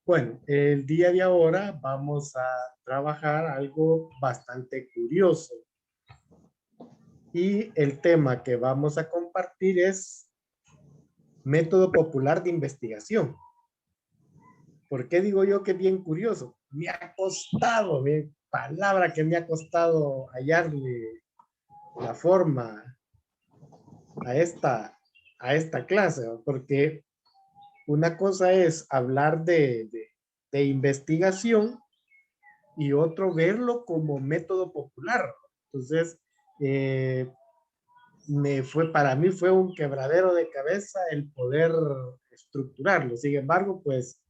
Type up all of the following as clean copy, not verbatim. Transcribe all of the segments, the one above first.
Bueno, el día de ahora vamos a trabajar algo bastante curioso. Y el tema que vamos a compartir es método popular de investigación. ¿Por qué digo yo que es bien curioso? Me ha costado, mi palabra que me ha costado hallarle la forma a esta clase, ¿no? Porque una cosa es hablar de investigación y otro verlo como método popular. Entonces, para mí fue un quebradero de cabeza el poder estructurarlo. Sin embargo, pues,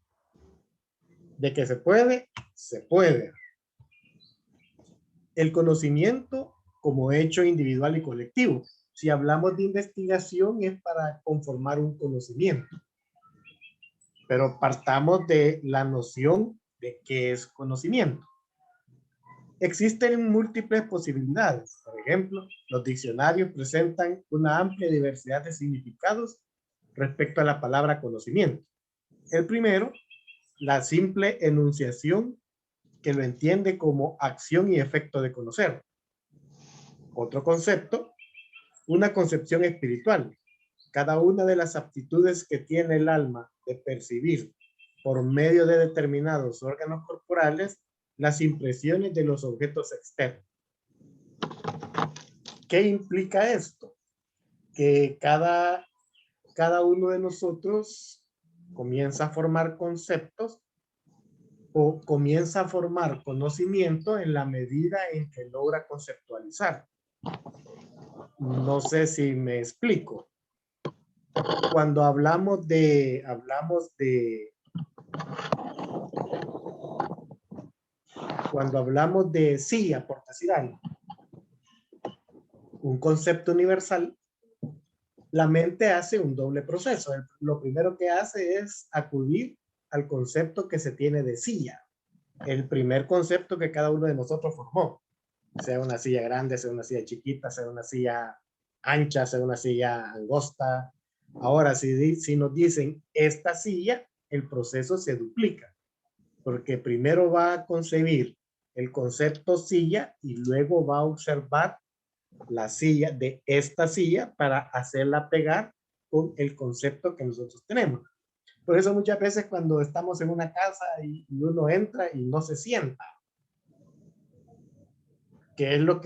de que se puede, se puede. El conocimiento como hecho individual y colectivo. Si hablamos de investigación es para conformar un conocimiento. Pero partamos de la noción de qué es conocimiento. Existen múltiples posibilidades. Por ejemplo, los diccionarios presentan una amplia diversidad de significados respecto a la palabra conocimiento. El primero, la simple enunciación que lo entiende como acción y efecto de conocer. Otro concepto, una concepción espiritual. Cada una de las aptitudes que tiene el alma de percibir por medio de determinados órganos corporales las impresiones de los objetos externos. ¿Qué implica esto? Que cada uno de nosotros comienza a formar conceptos o comienza a formar conocimiento en la medida en que logra conceptualizar. No sé si me explico. Cuando hablamos de silla, por decir algo, un concepto universal, la mente hace un doble proceso. Lo primero que hace es acudir al concepto que se tiene de silla, el primer concepto que cada uno de nosotros formó, sea una silla grande, sea una silla chiquita, sea una silla ancha, sea una silla angosta. Ahora, si nos dicen esta silla, el proceso se duplica, porque primero va a concebir el concepto silla y luego va a observar la silla de esta silla para hacerla pegar con el concepto que nosotros tenemos. Por eso muchas veces cuando estamos en una casa y uno entra y no se sienta, que es lo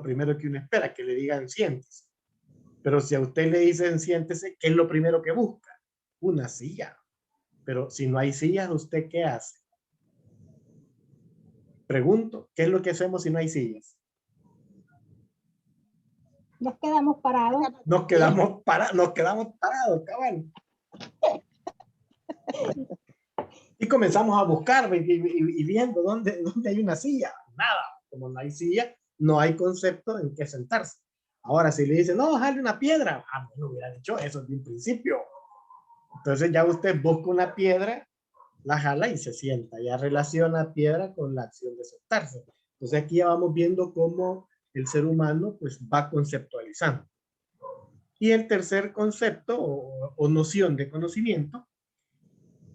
primero que uno espera, que le digan siéntese. Pero si a usted le dicen siéntese, ¿qué es lo primero que busca? Una silla. Pero si no hay sillas, ¿usted qué hace? Pregunto, ¿qué es lo que hacemos si no hay sillas? Nos quedamos parados. Nos quedamos parados, cabal. Y comenzamos a buscar y viendo dónde hay una silla. Nada, como no hay silla, no hay concepto en qué sentarse. Ahora, si le dicen, no, jale una piedra, bueno, hubiera dicho eso desde un principio. Entonces ya usted busca una piedra, la jala y se sienta. Ya relaciona piedra con la acción de sentarse. Entonces aquí ya vamos viendo cómo el ser humano pues va conceptualizando. Y el tercer concepto o noción de conocimiento,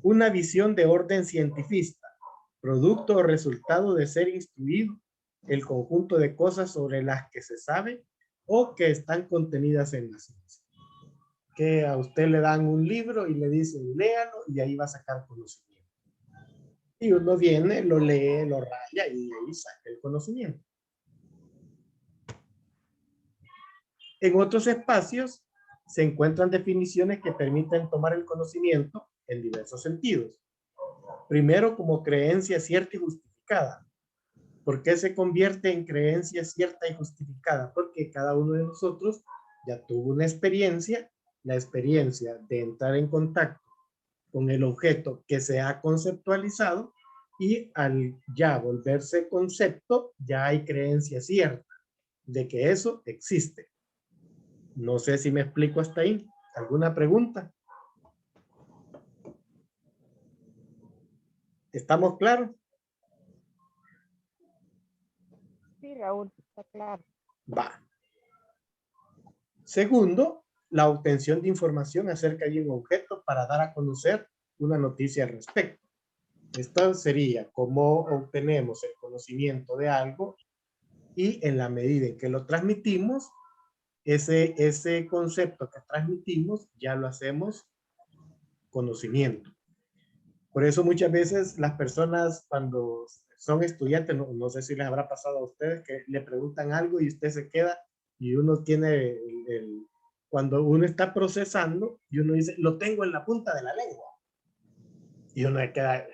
una visión de orden cientifista, producto o resultado de ser instruido, el conjunto de cosas sobre las que se sabe o que están contenidas en la ciencia. Que a usted le dan un libro y le dicen, léalo y ahí va a sacar conocimiento. Y uno viene, lo lee, lo raya y ahí saca el conocimiento. En otros espacios se encuentran definiciones que permiten tomar el conocimiento en diversos sentidos. Primero, como creencia cierta y justificada. ¿Por qué se convierte en creencia cierta y justificada? Porque cada uno de nosotros ya tuvo una experiencia, la experiencia de entrar en contacto con el objeto que se ha conceptualizado y al ya volverse concepto, ya hay creencia cierta de que eso existe. No sé si me explico hasta ahí. ¿Alguna pregunta? ¿Estamos claros? Sí, Raúl, está claro. Va. Segundo, la obtención de información acerca de un objeto para dar a conocer una noticia al respecto. Esto sería cómo obtenemos el conocimiento de algo y en la medida en que lo transmitimos, ese concepto que transmitimos ya lo hacemos conocimiento. Por eso muchas veces las personas cuando son estudiantes, no sé si les habrá pasado a ustedes, que le preguntan algo y usted se queda y uno tiene cuando uno está procesando y uno dice, lo tengo en la punta de la lengua. Y uno queda,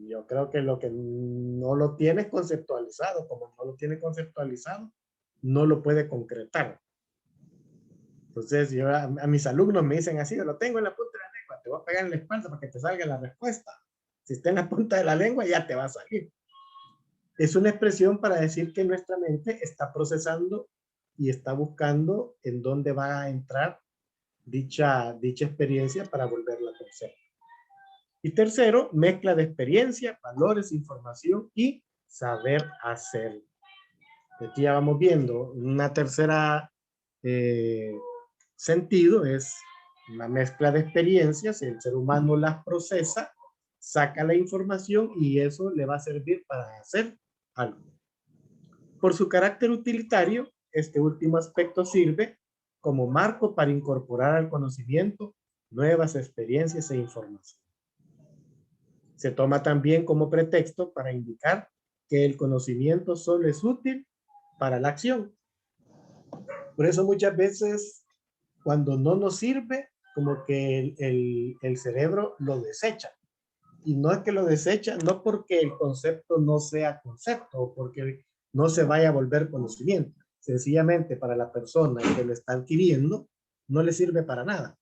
yo creo que lo que no lo tiene conceptualizado, como no lo tiene conceptualizado, no lo puede concretar. Entonces, yo a mis alumnos me dicen así, yo lo tengo en la punta de la lengua, te voy a pegar en la espalda para que te salga la respuesta. Si está en la punta de la lengua, ya te va a salir. Es una expresión para decir que nuestra mente está procesando y está buscando en dónde va a entrar dicha experiencia para volverla a conocer. Y tercero, mezcla de experiencia, valores, información y saber hacer. Aquí ya vamos viendo una tercera sentido, es una mezcla de experiencias, el ser humano las procesa, saca la información y eso le va a servir para hacer algo. Por su carácter utilitario, este último aspecto sirve como marco para incorporar al conocimiento nuevas experiencias e información. Se toma también como pretexto para indicar que el conocimiento solo es útil para la acción. Por eso muchas veces cuando no nos sirve, como que el cerebro lo desecha. Y no es que lo desecha, no porque el concepto no sea concepto o porque no se vaya a volver conocimiento. Sencillamente para la persona que lo está adquiriendo, no le sirve para nada.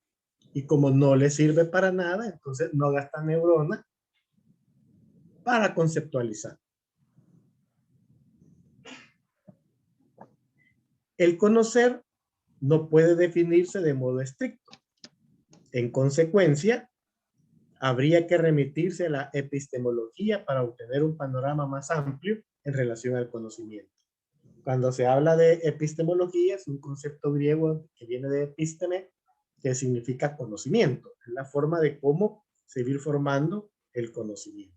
Y como no le sirve para nada, entonces no gasta neurona para conceptualizar. El conocer no puede definirse de modo estricto. En consecuencia, habría que remitirse a la epistemología para obtener un panorama más amplio en relación al conocimiento. Cuando se habla de epistemología, es un concepto griego que viene de episteme, que significa conocimiento. Es la forma de cómo seguir formando el conocimiento.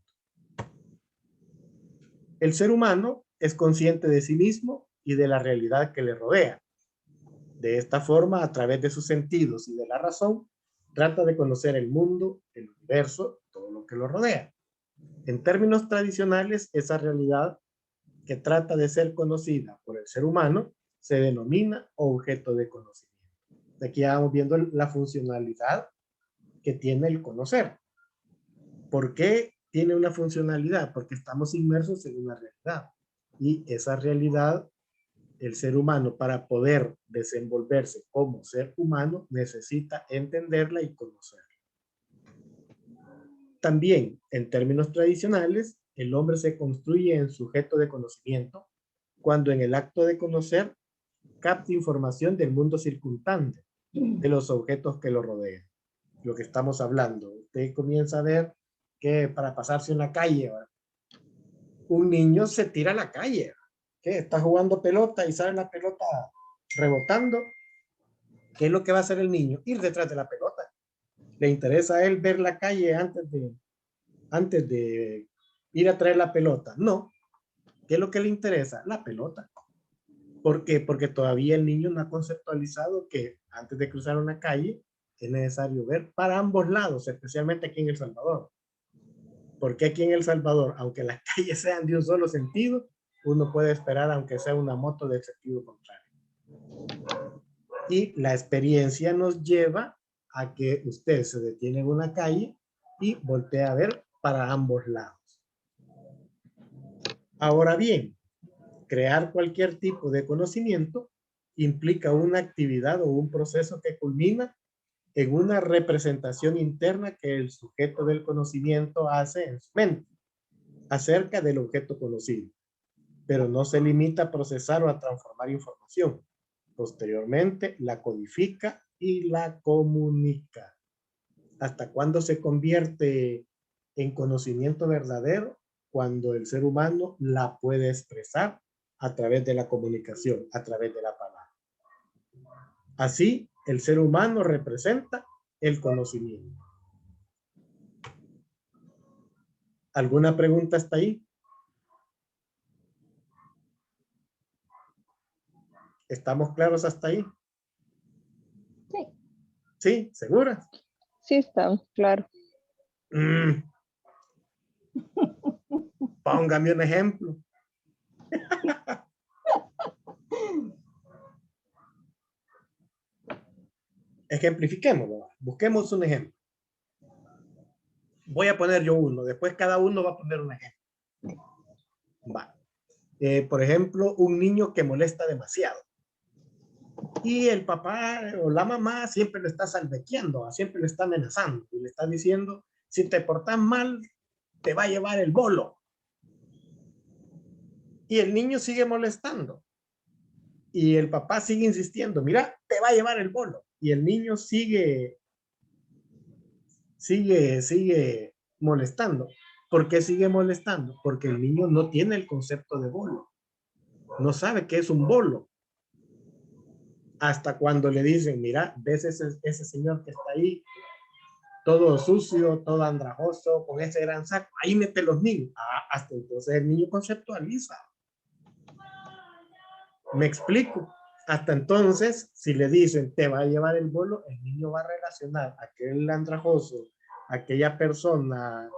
El ser humano es consciente de sí mismo y de la realidad que le rodea. De esta forma, a través de sus sentidos y de la razón, trata de conocer el mundo, el universo, todo lo que lo rodea. En términos tradicionales, esa realidad que trata de ser conocida por el ser humano se denomina objeto de conocimiento. Aquí vamos viendo la funcionalidad que tiene el conocer. ¿Por qué tiene una funcionalidad? Porque estamos inmersos en una realidad. Y esa realidad, el ser humano, para poder desenvolverse como ser humano, necesita entenderla y conocerla. También, en términos tradicionales, el hombre se construye en sujeto de conocimiento cuando en el acto de conocer capta información del mundo circundante, de los objetos que lo rodean. Lo que estamos hablando. Usted comienza a ver que para pasarse una calle, ¿verdad? Un niño se tira a la calle, que está jugando pelota y sale la pelota rebotando. ¿Qué es lo que va a hacer el niño? Ir detrás de la pelota. Le interesa a él ver la calle antes de ir a traer la pelota. No. ¿Qué es lo que le interesa? La pelota. ¿Por qué? Porque todavía el niño no ha conceptualizado que antes de cruzar una calle es necesario ver para ambos lados, especialmente aquí en El Salvador. Porque aquí en El Salvador, aunque las calles sean de un solo sentido, uno puede esperar aunque sea una moto del sentido contrario. Y la experiencia nos lleva a que usted se detiene en una calle y voltea a ver para ambos lados. Ahora bien, crear cualquier tipo de conocimiento implica una actividad o un proceso que culmina en una representación interna que el sujeto del conocimiento hace en su mente acerca del objeto conocido, pero no se limita a procesar o a transformar información. Posteriormente la codifica y la comunica. ¿Hasta cuándo se convierte en conocimiento verdadero? Cuando el ser humano la puede expresar a través de la comunicación, a través de la palabra. Así, el ser humano representa el conocimiento. ¿Alguna pregunta hasta ahí? ¿Estamos claros hasta ahí? Sí. ¿Sí? ¿Segura? Sí, está claro. Póngame un ejemplo. Ejemplifiquémoslo. Busquemos un ejemplo. Voy a poner yo uno. Después cada uno va a poner un ejemplo. Va. Por ejemplo, un niño que molesta demasiado. Y el papá o la mamá siempre lo está salvequeando, siempre lo está amenazando y le está diciendo, si te portas mal, te va a llevar el bolo. Y el niño sigue molestando. Y el papá sigue insistiendo, mira, te va a llevar el bolo. Y el niño sigue molestando. ¿Por qué sigue molestando? Porque el niño no tiene el concepto de bolo. No sabe qué es un bolo. Hasta cuando le dicen, mira, ves ese señor que está ahí, todo sucio, todo andrajoso, con ese gran saco, ahí mete los niños. Hasta entonces el niño conceptualiza. Me explico. Hasta entonces, si le dicen, te va a llevar el bolo, el niño va a relacionar aquel andrajoso, aquella persona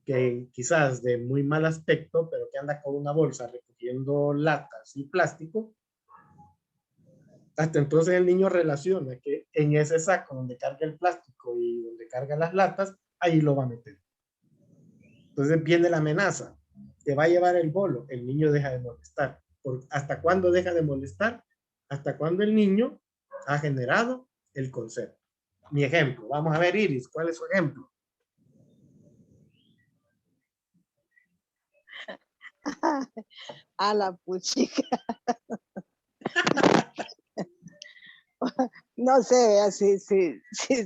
que quizás de muy mal aspecto, pero que anda con una bolsa recogiendo latas y plástico. Hasta entonces el niño relaciona que en ese saco donde carga el plástico y donde carga las latas, ahí lo va a meter. Entonces viene la amenaza, te va a llevar el bolo, el niño deja de molestar. ¿Hasta cuándo deja de molestar? Hasta cuando el niño ha generado el concepto. Mi ejemplo, vamos a ver Iris, ¿cuál es su ejemplo? A la puchica. No sé si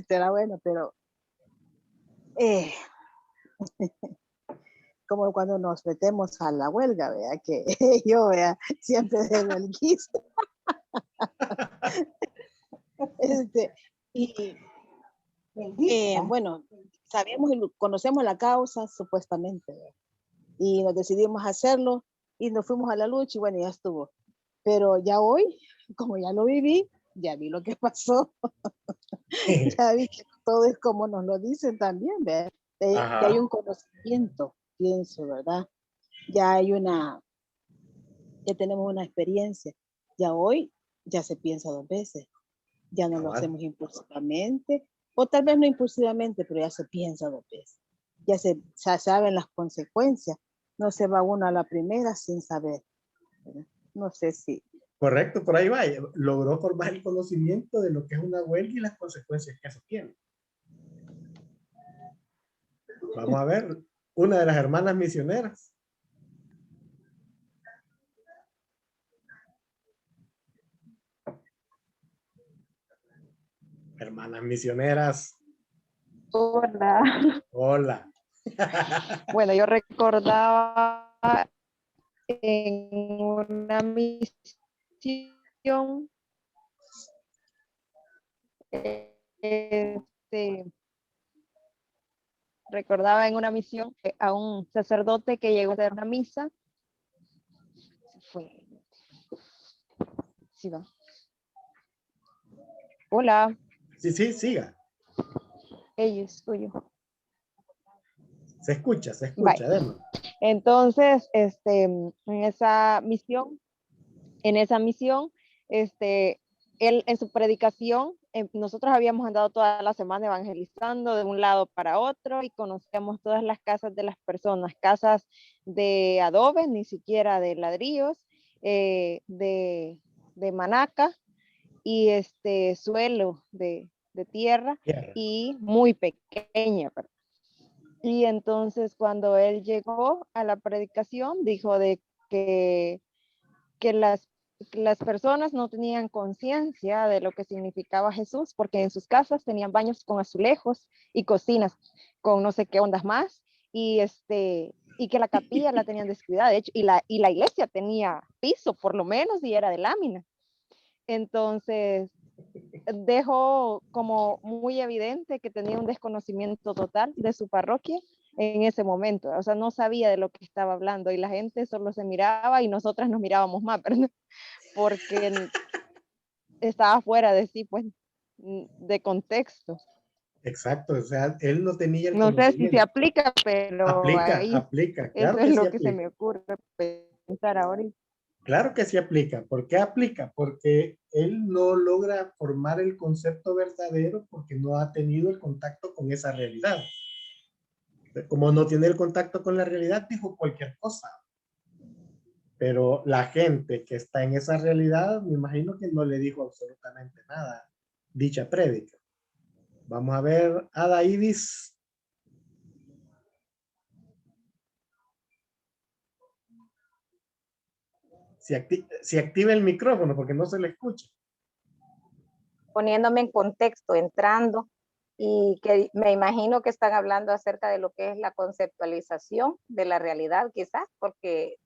será bueno, pero como cuando nos metemos a la huelga, vea que yo vea siempre de huelguista. Y bueno, sabemos y conocemos la causa supuestamente, ¿verdad? Y nos decidimos hacerlo y nos fuimos a la lucha y bueno, ya estuvo. Pero ya hoy, como ya lo viví, ya vi lo que pasó. Ya vi que todo es como nos lo dicen también, ¿verdad? Ya hay un conocimiento, pienso, ¿verdad? Ya hay ya tenemos una experiencia. Ya hoy ya se piensa dos veces. Ya no lo hacemos impulsivamente, o tal vez no impulsivamente, pero ya se piensa dos veces. Ya se saben las consecuencias. No se va uno a la primera sin saber, ¿verdad? No sé si. Correcto, por ahí va. Logró formar el conocimiento de lo que es una huelga y las consecuencias que eso tiene. Vamos a ver, una de las hermanas misioneras. Hermanas misioneras. Hola. Hola. Bueno, yo recordaba en una misión, recordaba en una misión a un sacerdote que llegó a hacer una misa. Se fue. Sí, va. Hola. Sí, siga. Ella es tuyo. Se escucha, Bye. démosle. Entonces, en esa misión, él en su predicación, nosotros habíamos andado toda la semana evangelizando de un lado para otro y conocíamos todas las casas de las personas, casas de adobe, ni siquiera de ladrillos, de manaca y suelo de tierra y muy pequeña, ¿verdad? Y entonces cuando él llegó a la predicación, dijo de que las personas no tenían conciencia de lo que significaba Jesús, porque en sus casas tenían baños con azulejos y cocinas con no sé qué ondas más, y que la capilla la tenían descuidada, de hecho, y la iglesia tenía piso, por lo menos, y era de lámina. Entonces, dejó como muy evidente que tenía un desconocimiento total de su parroquia en ese momento, o sea, no sabía de lo que estaba hablando y la gente solo se miraba y nosotras nos mirábamos más, ¿verdad? Porque estaba fuera de sí, pues, de contexto. Exacto, o sea, él no tenía el No sé si se conocimiento. aplica, pero Aplica, ahí aplica, eso claro es que sí lo que se aplica. me ocurre pensar ahorita. Claro que sí aplica. ¿Por qué aplica? Porque él no logra formar el concepto verdadero porque no ha tenido el contacto con esa realidad. Como no tiene el contacto con la realidad, dijo cualquier cosa. Pero la gente que está en esa realidad, me imagino que no le dijo absolutamente nada dicha prédica. Vamos a ver, Ada Ibis. Si activa el micrófono porque no se le escucha. Poniéndome en contexto, entrando, y que me imagino que están hablando acerca de lo que es la conceptualización de la realidad, quizás, porque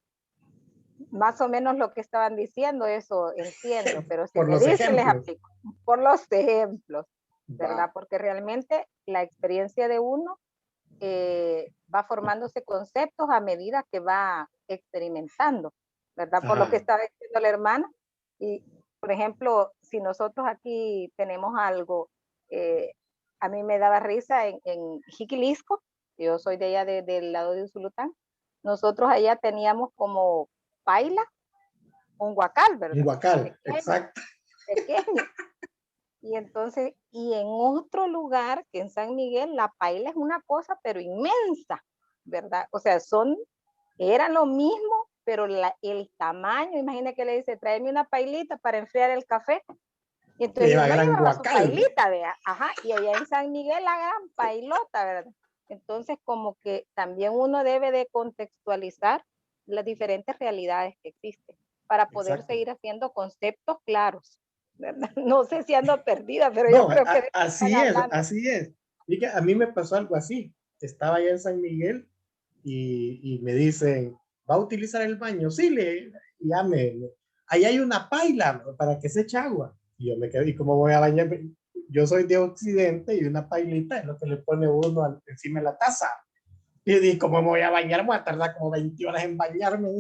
más o menos lo que estaban diciendo, eso entiendo, pero si Por me los dicen, les ejemplos. aplico, por los ejemplos, ¿verdad? Va. Porque realmente la experiencia de uno va formándose conceptos a medida que va experimentando, ¿verdad? Por lo que estaba diciendo la hermana. Y, por ejemplo, si nosotros aquí tenemos algo, a mí me daba risa en Jiquilisco, yo soy de allá del lado de Usulután, nosotros allá teníamos como paila, un guacal, Un ¿verdad? guacal, Pequeño, exacto. pequeño. Y entonces, y en otro lugar, que en San Miguel, la paila es una cosa, pero inmensa, ¿verdad? O sea, era lo mismo, pero el tamaño, imagina que le dice, tráeme una pailita para enfriar el café. Y entonces Lleva uno gran llevaba su guacal. pailita, ¿verdad? Ajá, y allá en San Miguel la gran pailota, ¿verdad? Entonces, como que también uno debe de contextualizar las diferentes realidades que existen para poder Exacto. seguir haciendo conceptos claros, ¿verdad? No sé si ando perdida, pero yo No, creo que así están es, hablando. así es. Y que a mí me pasó algo así. Estaba allá en San Miguel y me dicen, ¿va a utilizar el baño? Sí, ya ahí hay una paila para que se eche agua. Y yo me quedé, ¿y cómo voy a bañar? Yo soy de Occidente y una pailita es lo que le pone uno encima de la taza. Y dije, ¿cómo me voy a bañar? Me voy a tardar como 20 horas en bañarme.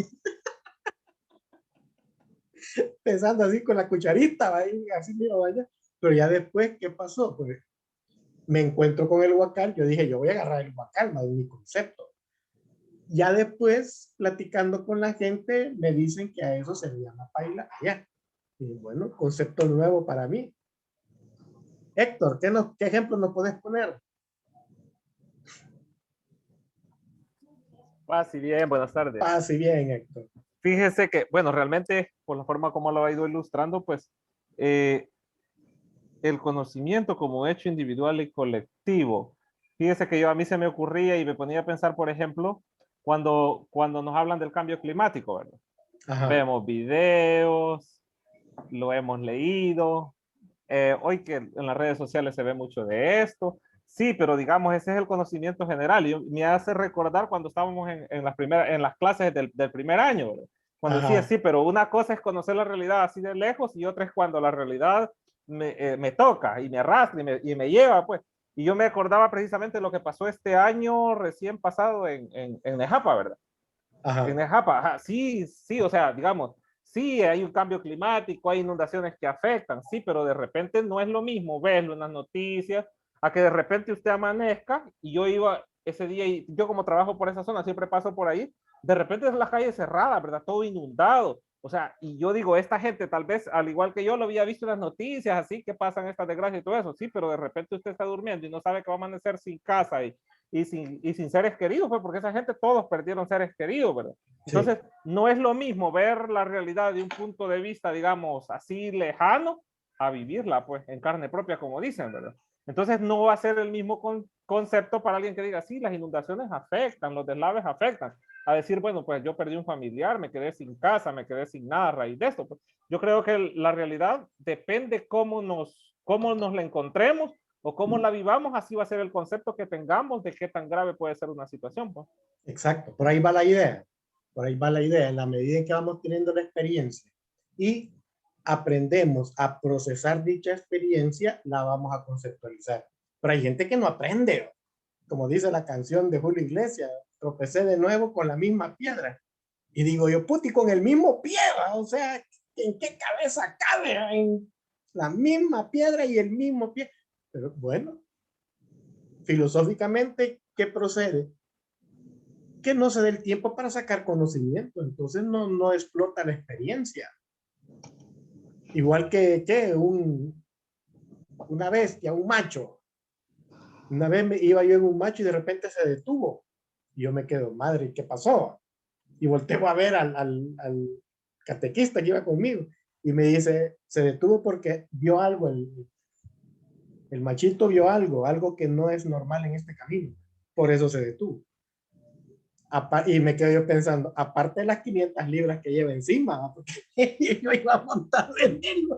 Pensando así con la cucharita, ahí, así me iba a bañar. Pero ya después, ¿qué pasó? Pues me encuentro con el guacal, yo dije, yo voy a agarrar el guacal, no es mi concepto. Ya después, platicando con la gente, me dicen que a eso se le llama paila allá. Y bueno, concepto nuevo para mí. Héctor, ¿qué ejemplo nos puedes poner? Paz y bien, buenas tardes. Paz y bien, Héctor. Fíjese que, bueno, realmente, por la forma como lo ha ido ilustrando, pues, el conocimiento como hecho individual y colectivo. Fíjese que a mí se me ocurría y me ponía a pensar, por ejemplo, cuando nos hablan del cambio climático, ¿verdad? Ajá. Vemos videos, lo hemos leído, hoy que en las redes sociales se ve mucho de esto, sí, pero digamos, ese es el conocimiento general y me hace recordar cuando estábamos en las clases del primer año, ¿verdad? Cuando decía, Ajá. sí, pero una cosa es conocer la realidad así de lejos y otra es cuando la realidad me toca y me arrastra y me lleva, pues. Y yo me acordaba precisamente lo que pasó este año recién pasado en Nejapa, ¿verdad? Ajá. En Nejapa, ajá, sí, sí, o sea, digamos, sí, hay un cambio climático, hay inundaciones que afectan, sí, pero de repente no es lo mismo verlo en las noticias, a que de repente usted amanezca, y yo iba ese día, y yo como trabajo por esa zona, siempre paso por ahí, de repente es la calle cerrada, ¿verdad? Todo inundado, o sea, y yo digo, esta gente tal vez, al igual que yo, lo había visto en las noticias, así que pasan estas desgracias y todo eso, sí, pero de repente usted está durmiendo y no sabe que va a amanecer sin casa y sin seres queridos, pues porque esa gente todos perdieron seres queridos, ¿verdad? Entonces, sí, no es lo mismo ver la realidad de un punto de vista, digamos, así lejano, a vivirla, pues, en carne propia, como dicen, ¿verdad? Entonces, no va a ser el mismo concepto para alguien que diga, sí, las inundaciones afectan, los deslaves afectan, a decir, bueno, pues yo perdí un familiar, me quedé sin casa, me quedé sin nada a raíz de esto. Pues, yo creo que la realidad depende cómo nos la encontremos o cómo la vivamos, así va a ser el concepto que tengamos de qué tan grave puede ser una situación, pues. Exacto, por ahí va la idea. Por ahí va la idea. En la medida en que vamos teniendo la experiencia y aprendemos a procesar dicha experiencia, la vamos a conceptualizar. Pero hay gente que no aprende. como dice la canción de Julio Iglesias, tropecé de nuevo con la misma piedra. Y digo yo, puti, con el mismo piedra, o sea, ¿en qué cabeza cabe? En la misma piedra y el mismo pie. Pero bueno, filosóficamente, ¿qué procede? Que no se dé el tiempo para sacar conocimiento, entonces no explota la experiencia. Igual que una bestia, un macho. Una vez iba yo en un macho y de repente se detuvo. Y yo me quedo, madre, ¿qué pasó? Y volteo a ver al catequista que iba conmigo. Y me dice, se detuvo porque vio algo, el machito vio algo que no es normal en este camino. Por eso se detuvo. Y me quedo yo pensando, aparte de las 500 libras que lleva encima, porque yo iba a montar en él.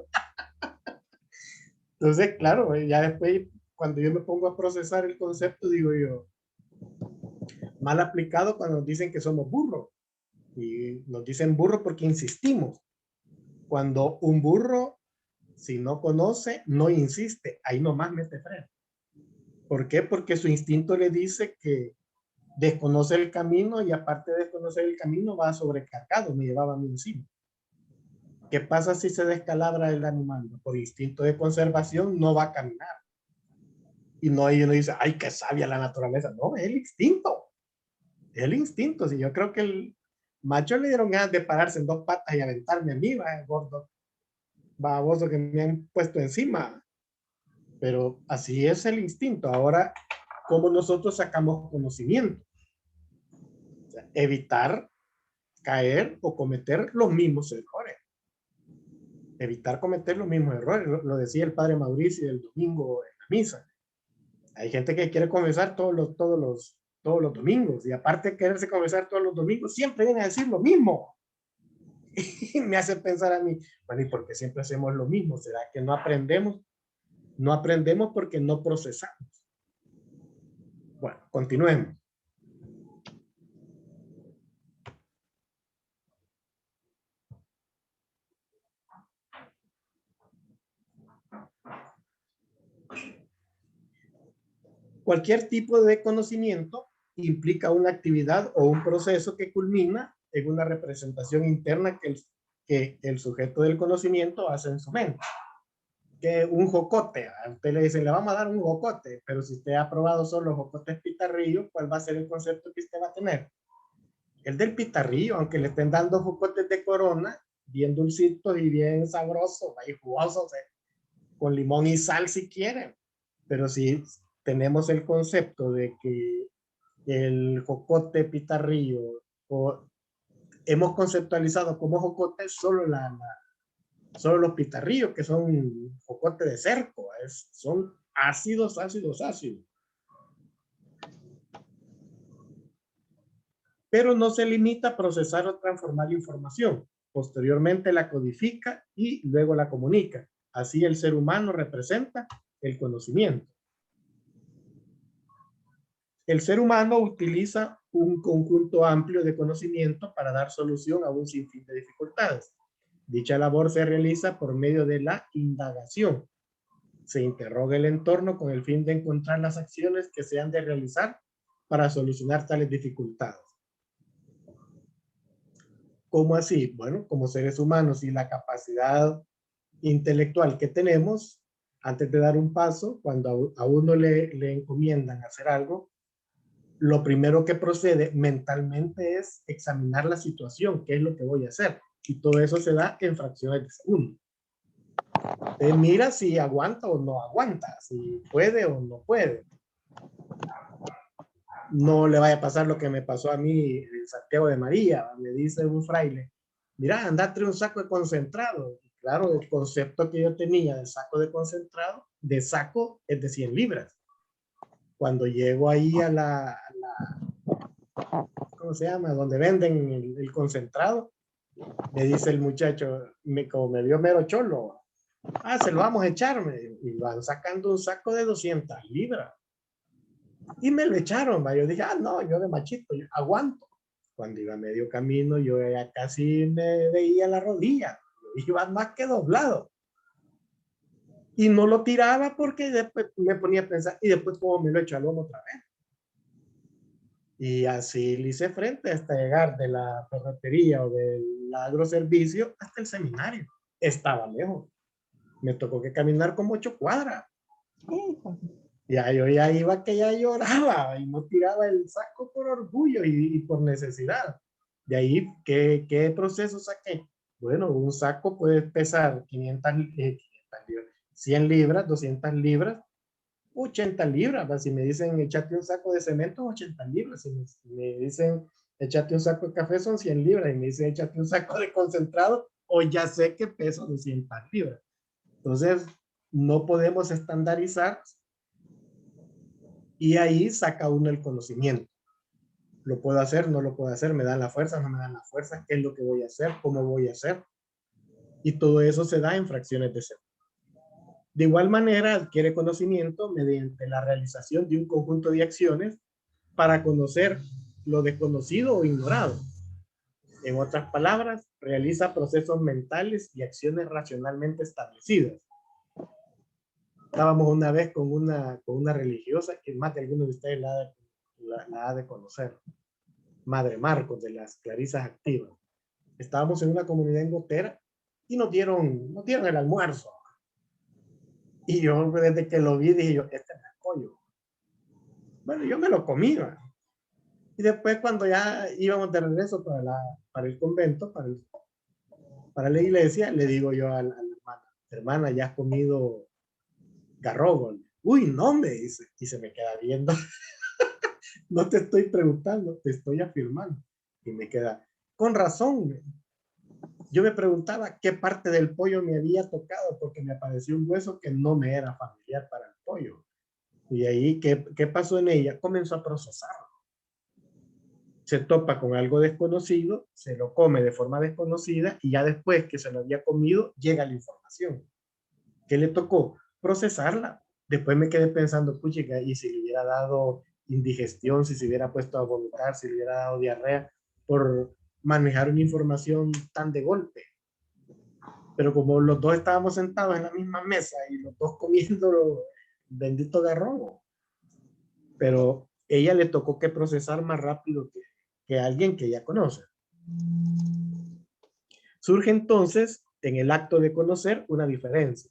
Entonces, claro, ya después, cuando yo me pongo a procesar el concepto, digo yo, mal aplicado cuando nos dicen que somos burros. Y nos dicen burro porque insistimos. Cuando un burro, si no conoce, no insiste, ahí nomás mete freno. ¿Por qué? Porque su instinto le dice que desconoce el camino y aparte de desconocer el camino va sobrecargado, me llevaba a mí encima. ¿Qué pasa si se descalabra el animal? Por instinto de conservación no va a caminar. Y no, y uno dice, ay, qué sabia la naturaleza. No, es el instinto. Es el instinto. Si yo creo que el macho le dieron ganas de pararse en dos patas y aventarme a mí, va, gordo, baboso que me han puesto encima. Pero así es el instinto. Ahora, ¿cómo nosotros sacamos conocimiento? O sea, evitar caer o cometer los mismos errores. Evitar cometer los mismos errores. Lo decía el padre Mauricio el domingo en la misa. Hay gente que quiere confesar todos los domingos y aparte de quererse confesar todos los domingos, siempre viene a decir lo mismo. Y me hace pensar a mí, bueno, ¿y por qué siempre hacemos lo mismo? ¿Será que no aprendemos? No aprendemos porque no procesamos. Bueno, continuemos. Cualquier tipo de conocimiento implica una actividad o un proceso que culmina en una representación interna que el sujeto del conocimiento hace en su mente. Que un jocote, a usted le dicen, le vamos a dar un jocote, pero si usted ha probado solo jocotes pitarrillo, ¿cuál va a ser el concepto que usted va a tener? El del pitarrillo, aunque le estén dando jocotes de Corona, bien dulcitos y bien sabrosos, y jugosos, con limón y sal si quieren. Pero si tenemos el concepto de que el jocote pitarrillo, o hemos conceptualizado como jocote solo solo los pitarrillos, que son jocote de cerco, son ácidos. Pero no se limita a procesar o transformar la información. Posteriormente la codifica y luego la comunica. Así el ser humano representa el conocimiento. El ser humano utiliza un conjunto amplio de conocimiento para dar solución a un sinfín de dificultades. Dicha labor se realiza por medio de la indagación. Se interroga el entorno con el fin de encontrar las acciones que se han de realizar para solucionar tales dificultades. ¿Cómo así? Bueno, como seres humanos y la capacidad intelectual que tenemos, antes de dar un paso, cuando a uno le encomiendan hacer algo, lo primero que procede mentalmente es examinar la situación, qué es lo que voy a hacer. Y todo eso se da en fracciones de segundo. Mira si aguanta o no aguanta, si puede o no puede. No le vaya a pasar lo que me pasó a mí en Santiago de María. Me dice un fraile, mira, andate un saco de concentrado. Y claro, el concepto que yo tenía de saco de concentrado, de saco es de 100 libras. Cuando llego ahí a ¿cómo se llama? Donde venden el concentrado, me dice el muchacho, como me vio mero cholo, se lo vamos a echar, y van sacando un saco de 200 libras. Y me lo echaron, yo dije, no, yo de machito, yo aguanto. Cuando iba a medio camino, yo ya casi me veía la rodilla, yo iba más que doblado. Y no lo tiraba porque después me ponía a pensar, y después como me lo echó al lomo otra vez. Y así le hice frente hasta llegar de la ferretería o del agroservicio hasta el seminario. Estaba lejos. Me tocó que caminar como 8 cuadras. Ya yo ya iba que ya lloraba y no tiraba el saco por orgullo y por necesidad. De ahí, ¿qué proceso saqué? Bueno, un saco puede pesar 500 libras, 100 libras, 200 libras, 80 libras. ¿Va? Si me dicen échate un saco de cemento, 80 libras. Si me dicen échate un saco de café, son 100 libras. Y me dicen échate un saco de concentrado, o ya sé que pesa 200 libras. Entonces, no podemos estandarizar y ahí saca uno el conocimiento. Lo puedo hacer, no lo puedo hacer, me dan la fuerza, no me dan la fuerza, qué es lo que voy a hacer, cómo voy a hacer. Y todo eso se da en fracciones de segundo. De igual manera, adquiere conocimiento mediante la realización de un conjunto de acciones para conocer lo desconocido o ignorado. En otras palabras, realiza procesos mentales y acciones racionalmente establecidas. Estábamos una vez con una religiosa que más de algunos de ustedes la ha de conocer. Madre Marcos, de las Clarisas Activas. Estábamos en una comunidad en Gotera y nos dieron el almuerzo. Y yo desde que lo vi dije yo, este es el pollo. Bueno, yo me lo comí. Y después cuando ya íbamos de regreso para el convento, para la iglesia, le digo yo a la hermana, ¿ya has comido garrobo? Uy, no, me dice. Y se me queda viendo. No te estoy preguntando, te estoy afirmando. Y me queda, con razón. Yo me preguntaba qué parte del pollo me había tocado porque me apareció un hueso que no me era familiar para el pollo. Y ahí, ¿qué pasó en ella? Comenzó a procesarlo. Se topa con algo desconocido, se lo come de forma desconocida y ya después que se lo había comido, llega la información. ¿Qué le tocó? Procesarla. Después me quedé pensando, puchica, y si le hubiera dado indigestión, si se hubiera puesto a vomitar, si le hubiera dado diarrea por manejar una información tan de golpe. Pero como los dos estábamos sentados en la misma mesa y los dos comiendo bendito garrobo, pero ella le tocó que procesar más rápido que alguien que ella conoce. Surge entonces en el acto de conocer una diferencia.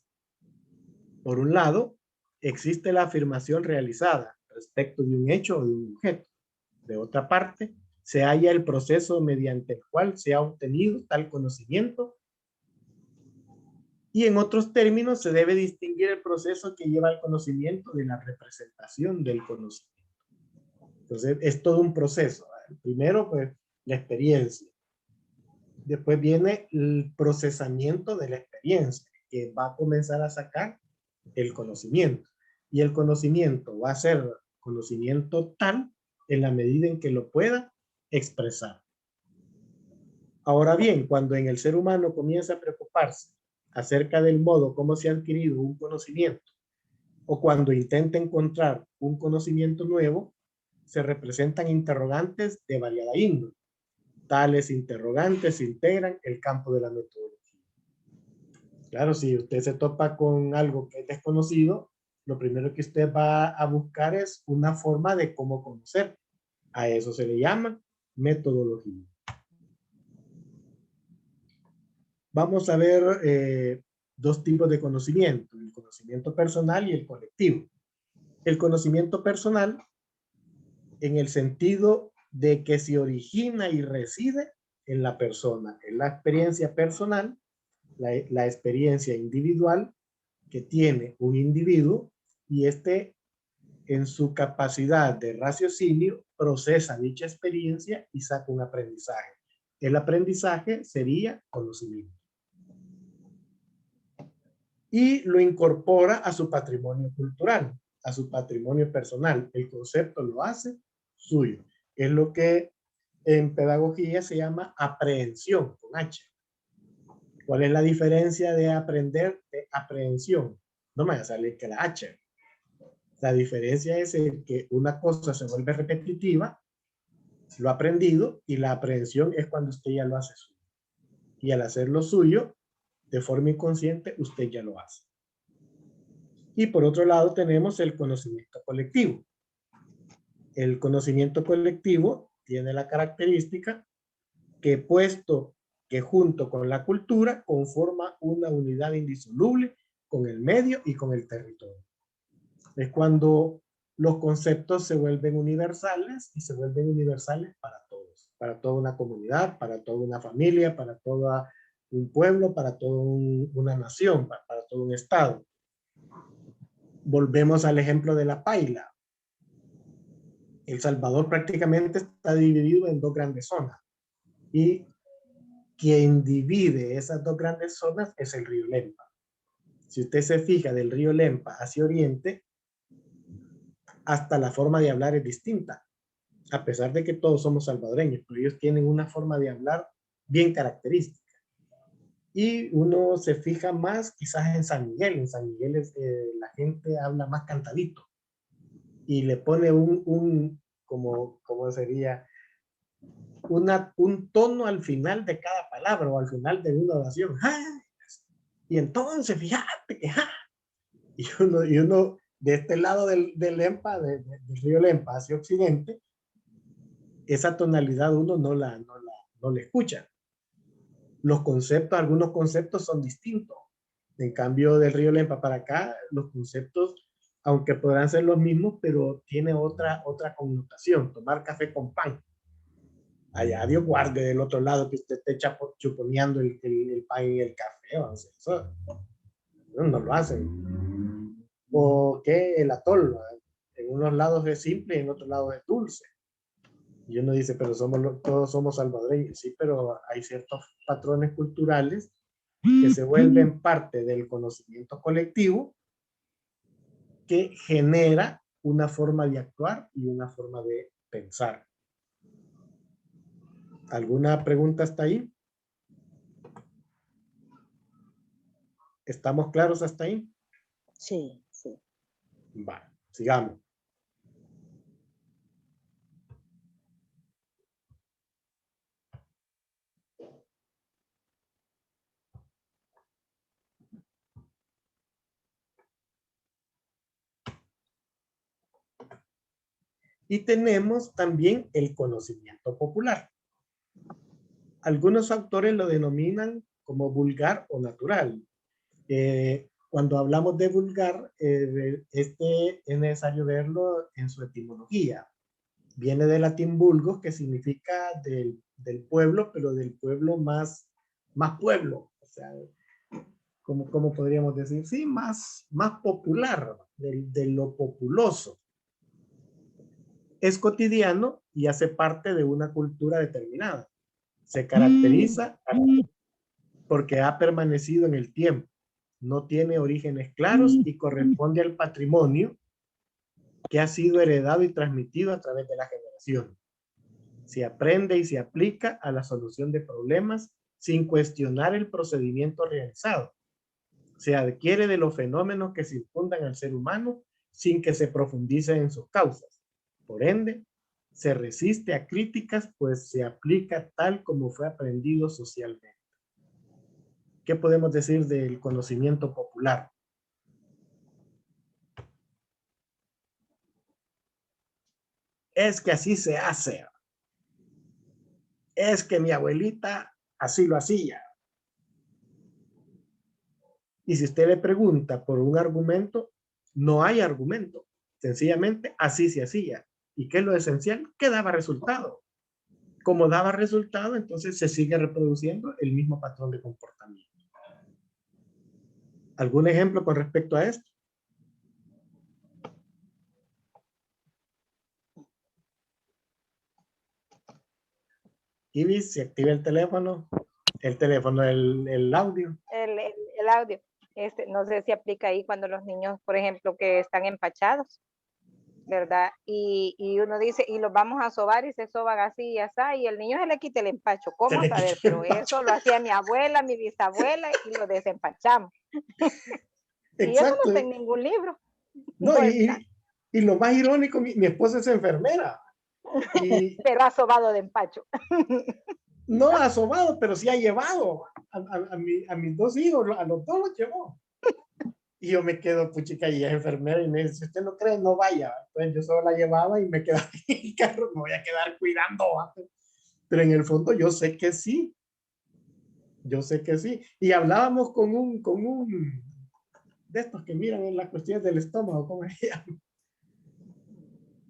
Por un lado, existe la afirmación realizada respecto de un hecho o de un objeto. De otra parte, se halla el proceso mediante el cual se ha obtenido tal conocimiento. Y en otros términos, se debe distinguir el proceso que lleva al conocimiento de la representación del conocimiento. Entonces, es todo un proceso. Primero, pues, la experiencia. Después viene el procesamiento de la experiencia, que va a comenzar a sacar el conocimiento. Y el conocimiento va a ser conocimiento tal en la medida en que lo pueda expresar. Ahora bien, cuando en el ser humano comienza a preocuparse acerca del modo como se ha adquirido un conocimiento, o cuando intenta encontrar un conocimiento nuevo, se representan interrogantes de variada índole. Tales interrogantes integran el campo de la metodología. Claro, si usted se topa con algo que es desconocido, lo primero que usted va a buscar es una forma de cómo conocer. A eso se le llama metodología. Vamos a ver dos tipos de conocimiento, el conocimiento personal y el colectivo. El conocimiento personal, en el sentido de que se origina y reside en la persona, en la experiencia personal, la experiencia individual que tiene un individuo y en su capacidad de raciocinio procesa dicha experiencia y saca un aprendizaje. El aprendizaje sería conocimiento. Y lo incorpora a su patrimonio cultural, a su patrimonio personal. El concepto lo hace suyo. Es lo que en pedagogía se llama aprehensión, con H. ¿Cuál es la diferencia de aprender de aprehensión? No me va a salir que la H. La diferencia es en que una cosa se vuelve repetitiva, lo aprendido, y la aprehensión es cuando usted ya lo hace suyo. Y al hacerlo suyo, de forma inconsciente, usted ya lo hace. Y por otro lado tenemos el conocimiento colectivo. El conocimiento colectivo tiene la característica que puesto que junto con la cultura conforma una unidad indisoluble con el medio y con el territorio. Es cuando los conceptos se vuelven universales y se vuelven universales para todos, para toda una comunidad, para toda una familia, para todo un pueblo, para toda una nación, para todo un estado. Volvemos al ejemplo de la paila. El Salvador prácticamente está dividido en dos grandes zonas y quien divide esas dos grandes zonas es el río Lempa. Si usted se fija del río Lempa hacia oriente, hasta la forma de hablar es distinta, a pesar de que todos somos salvadoreños, pero ellos tienen una forma de hablar bien característica. Y uno se fija más quizás en San Miguel. En San Miguel la gente habla más cantadito y le pone ¿cómo sería? Un tono al final de cada palabra o al final de una oración. ¡Ja! Y entonces, fíjate que ¡ja! Y uno de este lado del Lempa, del río Lempa hacia occidente, esa tonalidad uno no la escucha. Los conceptos, algunos conceptos son distintos. En cambio, del río Lempa para acá, los conceptos, aunque podrán ser los mismos, pero tiene otra connotación. Tomar café con pan. Allá Dios guarde del otro lado que usted esté chuponeando el pan y el café. O sea, eso no lo hacen. O que el atol, en unos lados es simple y en otros lados es dulce. Y uno dice, pero todos somos salvadoreños. Sí, pero hay ciertos patrones culturales que se vuelven parte del conocimiento colectivo que genera una forma de actuar y una forma de pensar. ¿Alguna pregunta hasta ahí? ¿Estamos claros hasta ahí? Sí, sí. Vale, sigamos. Y tenemos también el conocimiento popular. Algunos autores lo denominan como vulgar o natural. Cuando hablamos de vulgar, es necesario verlo en su etimología. Viene del latín vulgus, que significa del pueblo, pero del pueblo más pueblo. O sea, ¿cómo podríamos decir? Sí, más popular, de lo populoso. Es cotidiano y hace parte de una cultura determinada. Se caracteriza porque ha permanecido en el tiempo. No tiene orígenes claros y corresponde al patrimonio que ha sido heredado y transmitido a través de la generación. Se aprende y se aplica a la solución de problemas sin cuestionar el procedimiento realizado. Se adquiere de los fenómenos que circundan al ser humano sin que se profundice en sus causas. Por ende, se resiste a críticas, pues se aplica tal como fue aprendido socialmente. ¿Qué podemos decir del conocimiento popular? Es que así se hace. Es que mi abuelita así lo hacía. Y si usted le pregunta por un argumento, no hay argumento. Sencillamente así se hacía. ¿Y qué es lo esencial? Que daba resultado. Como daba resultado, entonces se sigue reproduciendo el mismo patrón de comportamiento. ¿Algún ejemplo con respecto a esto? Ibis, se activa el teléfono, el audio. El audio. No sé si aplica ahí cuando los niños, por ejemplo, que están empachados, ¿verdad? Y uno dice, y los vamos a sobar y se soban así y así, y el niño se le quita el empacho. ¿Cómo saber? Pero eso lo hacía mi abuela, mi bisabuela, y lo desempachamos. Y eso no está en ningún libro. No, y lo más irónico, mi esposa es enfermera. Pero ha sobado de empacho. No ha sobado, pero sí ha llevado a mis dos hijos, a los dos los llevó. Y yo me quedo, puchica, y es enfermera y me dice, si usted no cree, no vaya. Entonces yo solo la llevaba y me quedaba en el carro, me voy a quedar cuidando. ¿Va? Pero en el fondo yo sé que sí. Yo sé que sí. Y hablábamos con un de estos que miran en las cuestiones del estómago, ¿cómo se llama?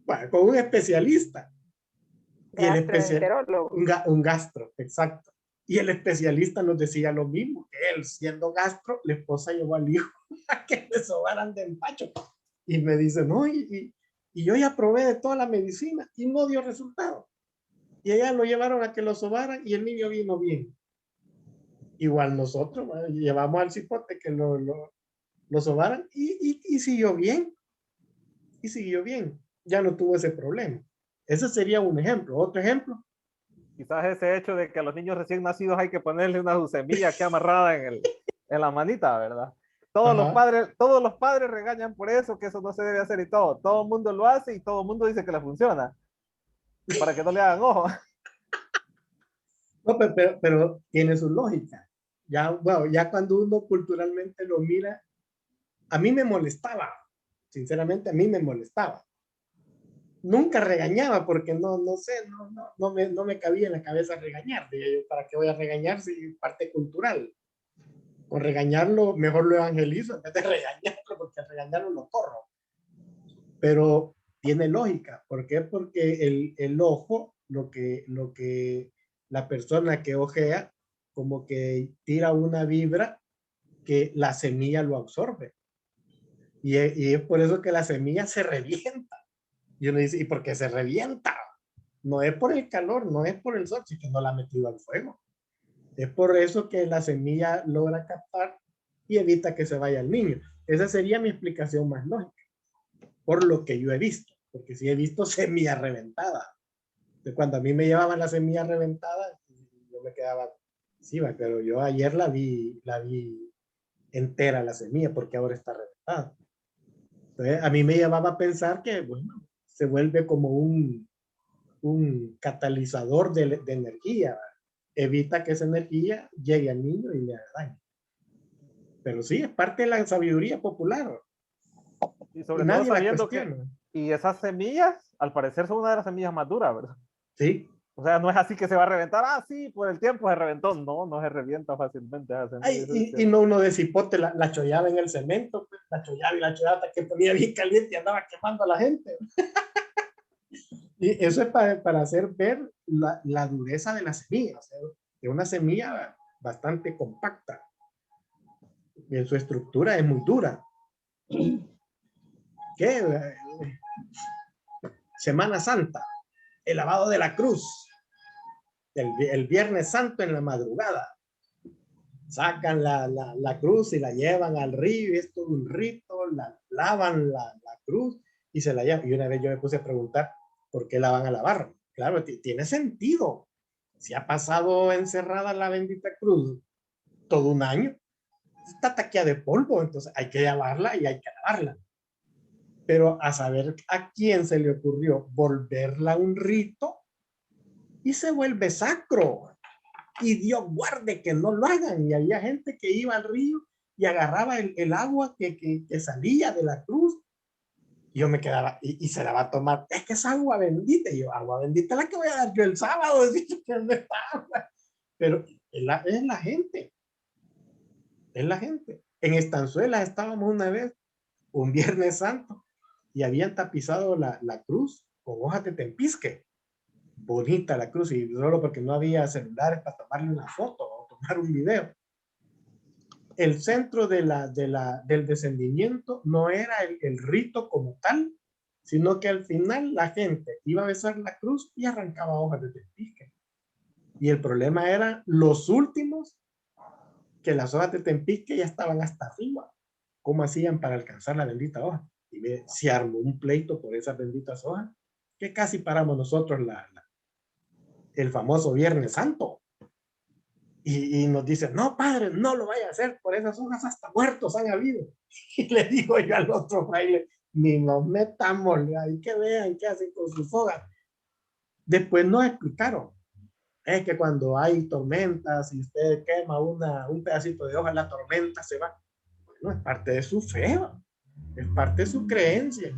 Bueno, con un especialista. Y el especialista, Gastroenterólogo. un gastro, exacto. Y el especialista nos decía lo mismo, que él, siendo gastro, la esposa llevó al hijo a que le sobaran de empacho. Y me dice, no, y yo ya probé de toda la medicina y no dio resultado. Y ella lo llevaron a que lo sobaran y el niño vino bien. Igual nosotros, ¿no? Llevamos al cipote que lo sobaran y siguió bien. Y siguió bien. Ya no tuvo ese problema. Ese sería un ejemplo. Otro ejemplo. Quizás ese hecho de que a los niños recién nacidos hay que ponerle una semilla que amarrada en la manita, ¿verdad? Todos los padres regañan por eso, que eso no se debe hacer y todo. Todo el mundo lo hace y todo el mundo dice que le funciona. Para que no le hagan ojo. No, pero tiene su lógica. Ya, bueno, ya cuando uno culturalmente lo mira, a mí me molestaba. Sinceramente, a mí me molestaba. Nunca regañaba porque no sé, no me cabía en la cabeza regañar. Dije yo, ¿para qué voy a regañar si es parte cultural? Con regañarlo, mejor lo evangelizo en vez de regañarlo, porque al regañarlo lo corro. Pero tiene lógica. ¿Por qué? Porque el ojo, lo que la persona que ojea, como que tira una vibra que la semilla lo absorbe. Y es por eso que la semilla se revienta. Y uno dice, ¿y por qué se revienta? No es por el calor, no es por el sol, sino que no la ha metido al fuego. Es por eso que la semilla logra captar y evita que se vaya al niño. Esa sería mi explicación más lógica, por lo que yo he visto, porque sí he visto semilla reventada. Cuando a mí me llevaban la semilla reventada, yo me quedaba, sí, pero yo ayer la vi entera la semilla, porque ahora está reventada. Entonces, a mí me llevaba a pensar que, bueno, se vuelve como un catalizador de energía, ¿verdad? Evita que esa energía llegue al niño y le haga daño. Pero sí, es parte de la sabiduría popular. Y sobre Y todo nadie la sabiendo cuestiona. y esas semillas, al parecer, son una de las semillas más duras, ¿verdad? Sí. O sea, no es así que se va a reventar, sí, por el tiempo se reventó. No, no se revienta fácilmente esa semilla. Ay, y no uno de cipote la chollaba en el cemento, pues, la chollaba y la chollaba hasta que ponía bien caliente y andaba quemando a la gente. Y eso es para hacer ver la dureza de la semilla. O sea, de una semilla bastante compacta. Y en su estructura es muy dura. ¿Qué? Semana Santa, el lavado de la cruz, el Viernes Santo en la madrugada. Sacan la cruz y la llevan al río, y es todo un rito, lavan la cruz y se la llevan. Y una vez yo me puse a preguntar, ¿por qué la van a lavar? Claro, tiene sentido. Si ha pasado encerrada la bendita cruz todo un año, está taqueada de polvo, entonces hay que lavarla y hay que lavarla. Pero a saber a quién se le ocurrió volverla un rito y se vuelve sacro. Y Dios guarde que no lo hagan. Y había gente que iba al río y agarraba el agua que salía de la cruz. Y yo me quedaba, y se la va a tomar. Es que es agua bendita. Y yo, agua bendita la que voy a dar yo el sábado. Que no está agua. Pero es la gente. Es la gente. En Estanzuela estábamos una vez, un Viernes Santo, y habían tapizado la cruz con hojas de tempisque. Bonita la cruz, y solo porque no había celulares para tomarle una foto o tomar un video. El centro del descendimiento no era el rito como tal, sino que al final la gente iba a besar la cruz y arrancaba hojas de tempisque. Y el problema era los últimos, que las hojas de tempisque ya estaban hasta arriba. ¿Cómo hacían para alcanzar la bendita hoja? Y se armó un pleito por esas benditas hojas, que casi paramos nosotros el famoso Viernes Santo. Y nos dice, no, padre, no lo vaya a hacer, por esas hojas hasta muertos han habido. Y le digo yo al otro fraile, ni nos metamos, ahí que vean qué hacen con sus hojas. Después nos explicaron, es que cuando hay tormentas y usted quema un pedacito de hoja, la tormenta se va. No, es parte de su fe, es parte de su creencia.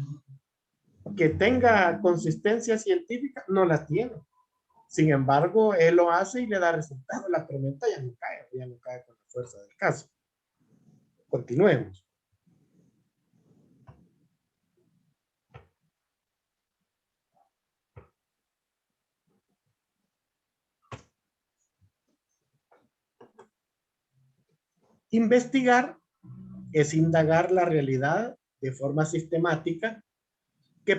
Que tenga consistencia científica, no la tiene. Sin embargo, él lo hace y le da resultado. La tormenta ya no cae con la fuerza del caso. Continuemos. Investigar es indagar la realidad de forma sistemática que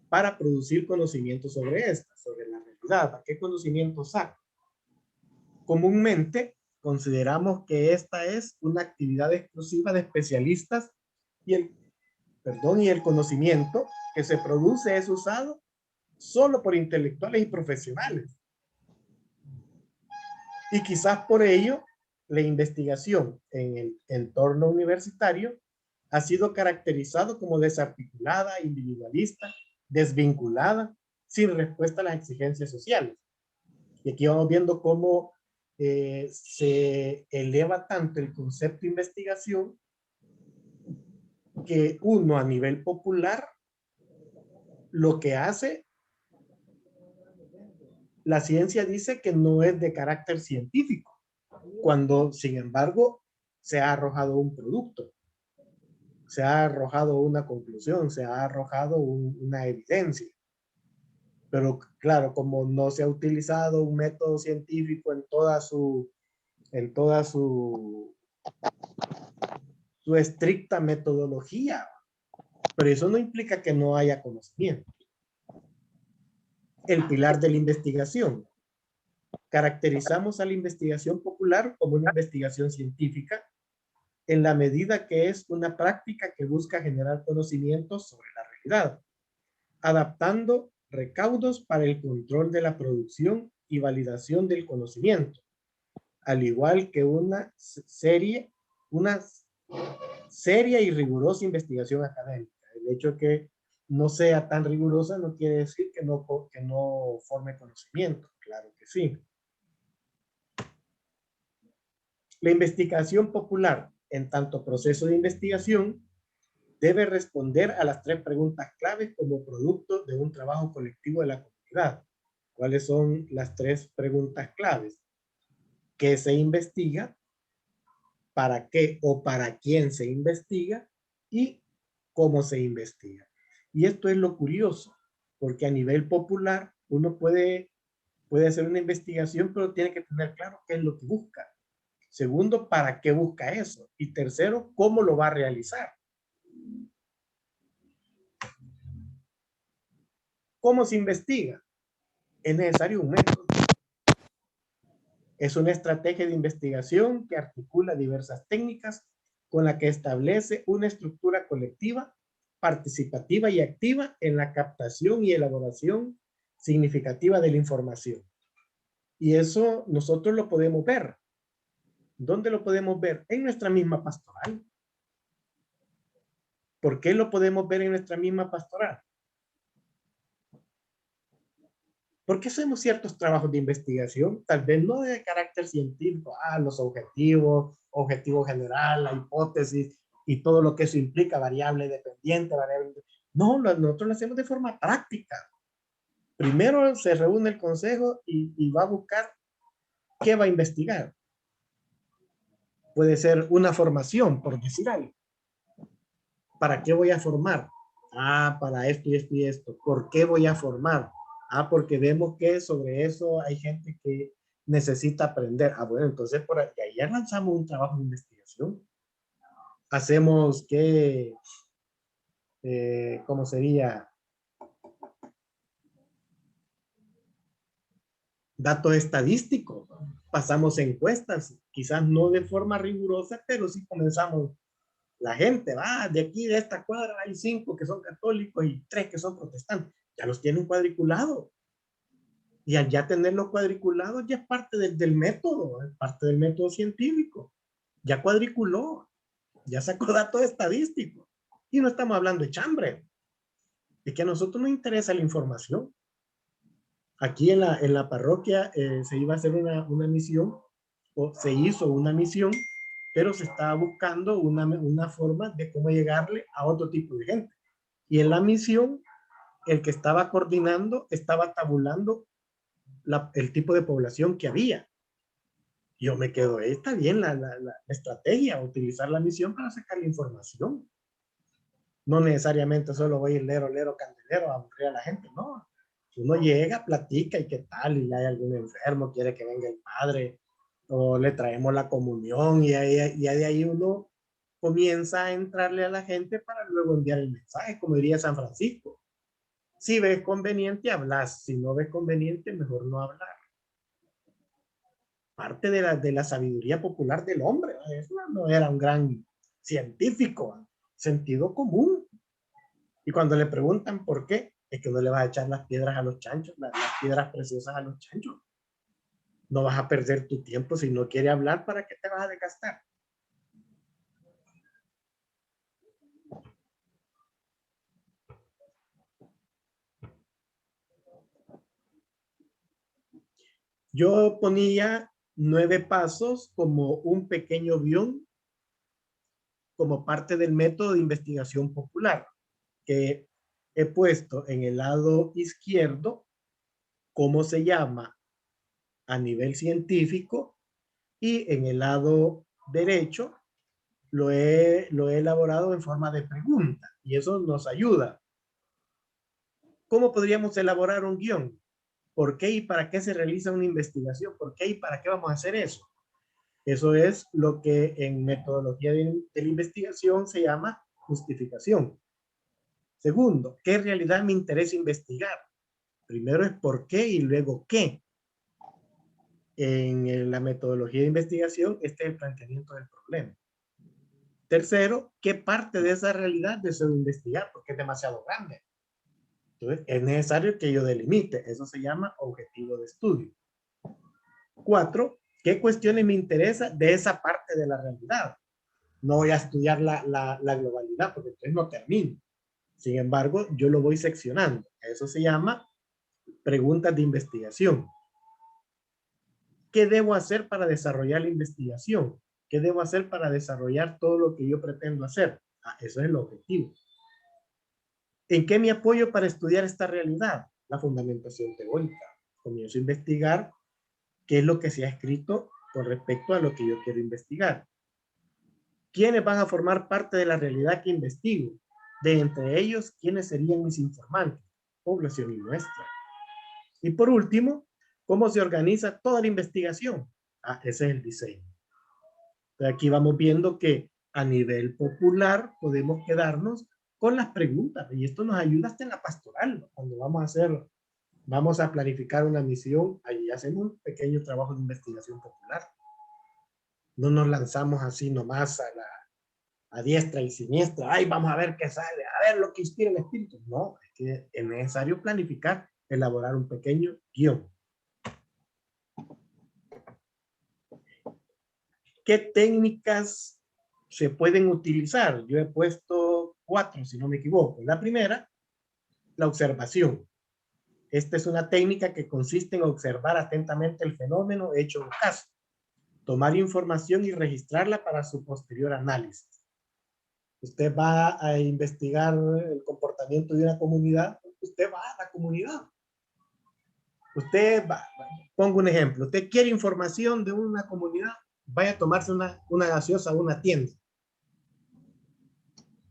para producir conocimiento sobre esta, sobre la realidad. ¿A qué conocimiento saca? Comúnmente consideramos que esta es una actividad exclusiva de especialistas y el conocimiento que se produce es usado solo por intelectuales y profesionales. Y quizás por ello la investigación en el entorno universitario ha sido caracterizado como desarticulada, individualista, desvinculada, sin respuesta a las exigencias sociales. Y aquí vamos viendo cómo se eleva tanto el concepto de investigación que uno a nivel popular lo que hace, la ciencia dice que no es de carácter científico, cuando sin embargo se ha arrojado un producto, se ha arrojado una conclusión, se ha arrojado una evidencia. Pero claro, como no se ha utilizado un método científico en toda su estricta metodología, pero eso no implica que no haya conocimiento. El pilar de la investigación. Caracterizamos a la investigación popular como una investigación científica en la medida que es una práctica que busca generar conocimientos sobre la realidad, adaptando recaudos para el control de la producción y validación del conocimiento, al igual que una seria y rigurosa investigación académica. El hecho de que no sea tan rigurosa no quiere decir que no forme conocimiento, claro que sí. La investigación popular, en tanto proceso de investigación, debe responder a las 3 preguntas claves como producto de un trabajo colectivo de la comunidad. ¿Cuáles son las 3 preguntas claves? ¿Qué se investiga? ¿Para qué o para quién se investiga? Y cómo se investiga. Y esto es lo curioso, porque a nivel popular uno puede hacer una investigación, pero tiene que tener claro qué es lo que busca. Segundo, ¿para qué busca eso? Y tercero, ¿cómo lo va a realizar? ¿Cómo se investiga? Es necesario un método. Es una estrategia de investigación que articula diversas técnicas con la que establece una estructura colectiva, participativa y activa en la captación y elaboración significativa de la información. Y eso nosotros lo podemos ver. ¿Dónde lo podemos ver? En nuestra misma pastoral. ¿Por qué lo podemos ver en nuestra misma pastoral? Porque hacemos ciertos trabajos de investigación, tal vez no de carácter científico, los objetivos, objetivo general, la hipótesis y todo lo que eso implica, variable dependiente, variable... No, nosotros lo hacemos de forma práctica. Primero se reúne el consejo y va a buscar qué va a investigar. Puede ser una formación, por decir algo. ¿Para qué voy a formar? Para esto y esto y esto. ¿Por qué voy a formar? Porque vemos que sobre eso hay gente que necesita aprender. Bueno, entonces por ahí ya lanzamos un trabajo de investigación. Hacemos que, ¿cómo sería? Datos estadísticos. Pasamos encuestas, quizás no de forma rigurosa, pero sí comenzamos. La gente va de aquí, de esta cuadra, hay 5 que son católicos y 3 que son protestantes. Ya los tienen cuadriculados. Y al ya tenerlos cuadriculados, ya es parte del método, es parte del método científico. Ya cuadriculó, ya sacó datos estadísticos. Y no estamos hablando de chambre. Es que a nosotros nos interesa la información. Aquí en la parroquia se iba a hacer una misión, o se hizo una misión, pero se estaba buscando una forma de cómo llegarle a otro tipo de gente. Y en la misión, el que estaba coordinando estaba tabulando el tipo de población que había. Yo me quedo, está bien la estrategia, utilizar la misión para sacar la información. No necesariamente solo voy a ir lero, candelero a aburrir a la gente, no. Uno llega, platica y qué tal, y hay algún enfermo, quiere que venga el padre, o le traemos la comunión, y de ahí uno comienza a entrarle a la gente para luego enviar el mensaje, como diría San Francisco. Si ves conveniente, hablas. Si no ves conveniente, mejor no hablar. Parte de la sabiduría popular del hombre. Eso no era un gran científico, sentido común. Y cuando le preguntan por qué, es que no le vas a echar las piedras a los chanchos, las piedras preciosas a los chanchos. No vas a perder tu tiempo. Si no quiere hablar, ¿para qué te vas a desgastar? Yo ponía 9 pasos como un pequeño guión, como parte del método de investigación popular, que he puesto en el lado izquierdo cómo se llama a nivel científico, y en el lado derecho lo he elaborado en forma de pregunta, y eso nos ayuda. ¿Cómo podríamos elaborar un guión? ¿Por qué y para qué se realiza una investigación? ¿Por qué y para qué vamos a hacer eso? Eso es lo que en metodología de la investigación se llama justificación. Segundo, ¿qué realidad me interesa investigar? Primero es por qué y luego qué. En la metodología de investigación, este es el planteamiento del problema. Tercero, ¿qué parte de esa realidad deseo investigar? Porque es demasiado grande. Entonces, es necesario que yo delimite. Eso se llama objetivo de estudio. 4, ¿qué cuestiones me interesa de esa parte de la realidad? No voy a estudiar la globalidad porque entonces no termino. Sin embargo, yo lo voy seccionando. Eso se llama preguntas de investigación. ¿Qué debo hacer para desarrollar la investigación? ¿Qué debo hacer para desarrollar todo lo que yo pretendo hacer? Eso es el objetivo. ¿En qué me apoyo para estudiar esta realidad? La fundamentación teórica. Comienzo a investigar qué es lo que se ha escrito con respecto a lo que yo quiero investigar. ¿Quiénes van a formar parte de la realidad que investigo? De entre ellos, ¿quiénes serían mis informantes? Población y muestra. Y por último, ¿cómo se organiza toda la investigación? Ese es el diseño. Entonces aquí vamos viendo que a nivel popular podemos quedarnos con las preguntas, y esto nos ayuda hasta en la pastoral. Cuando vamos a planificar una misión, ahí hacemos un pequeño trabajo de investigación popular. No nos lanzamos así nomás a diestra y siniestra. Ay, vamos a ver qué sale, a ver lo que inspira el espíritu. No, es que es necesario planificar, elaborar un pequeño guión. ¿Qué técnicas se pueden utilizar? Yo he puesto 4, si no me equivoco. La primera, la observación. Esta es una técnica que consiste en observar atentamente el fenómeno hecho un caso, tomar información y registrarla para su posterior análisis. Usted va a investigar el comportamiento de una comunidad, usted va a la comunidad. Usted va, pongo un ejemplo, usted quiere información de una comunidad, vaya a tomarse una gaseosa a una tienda.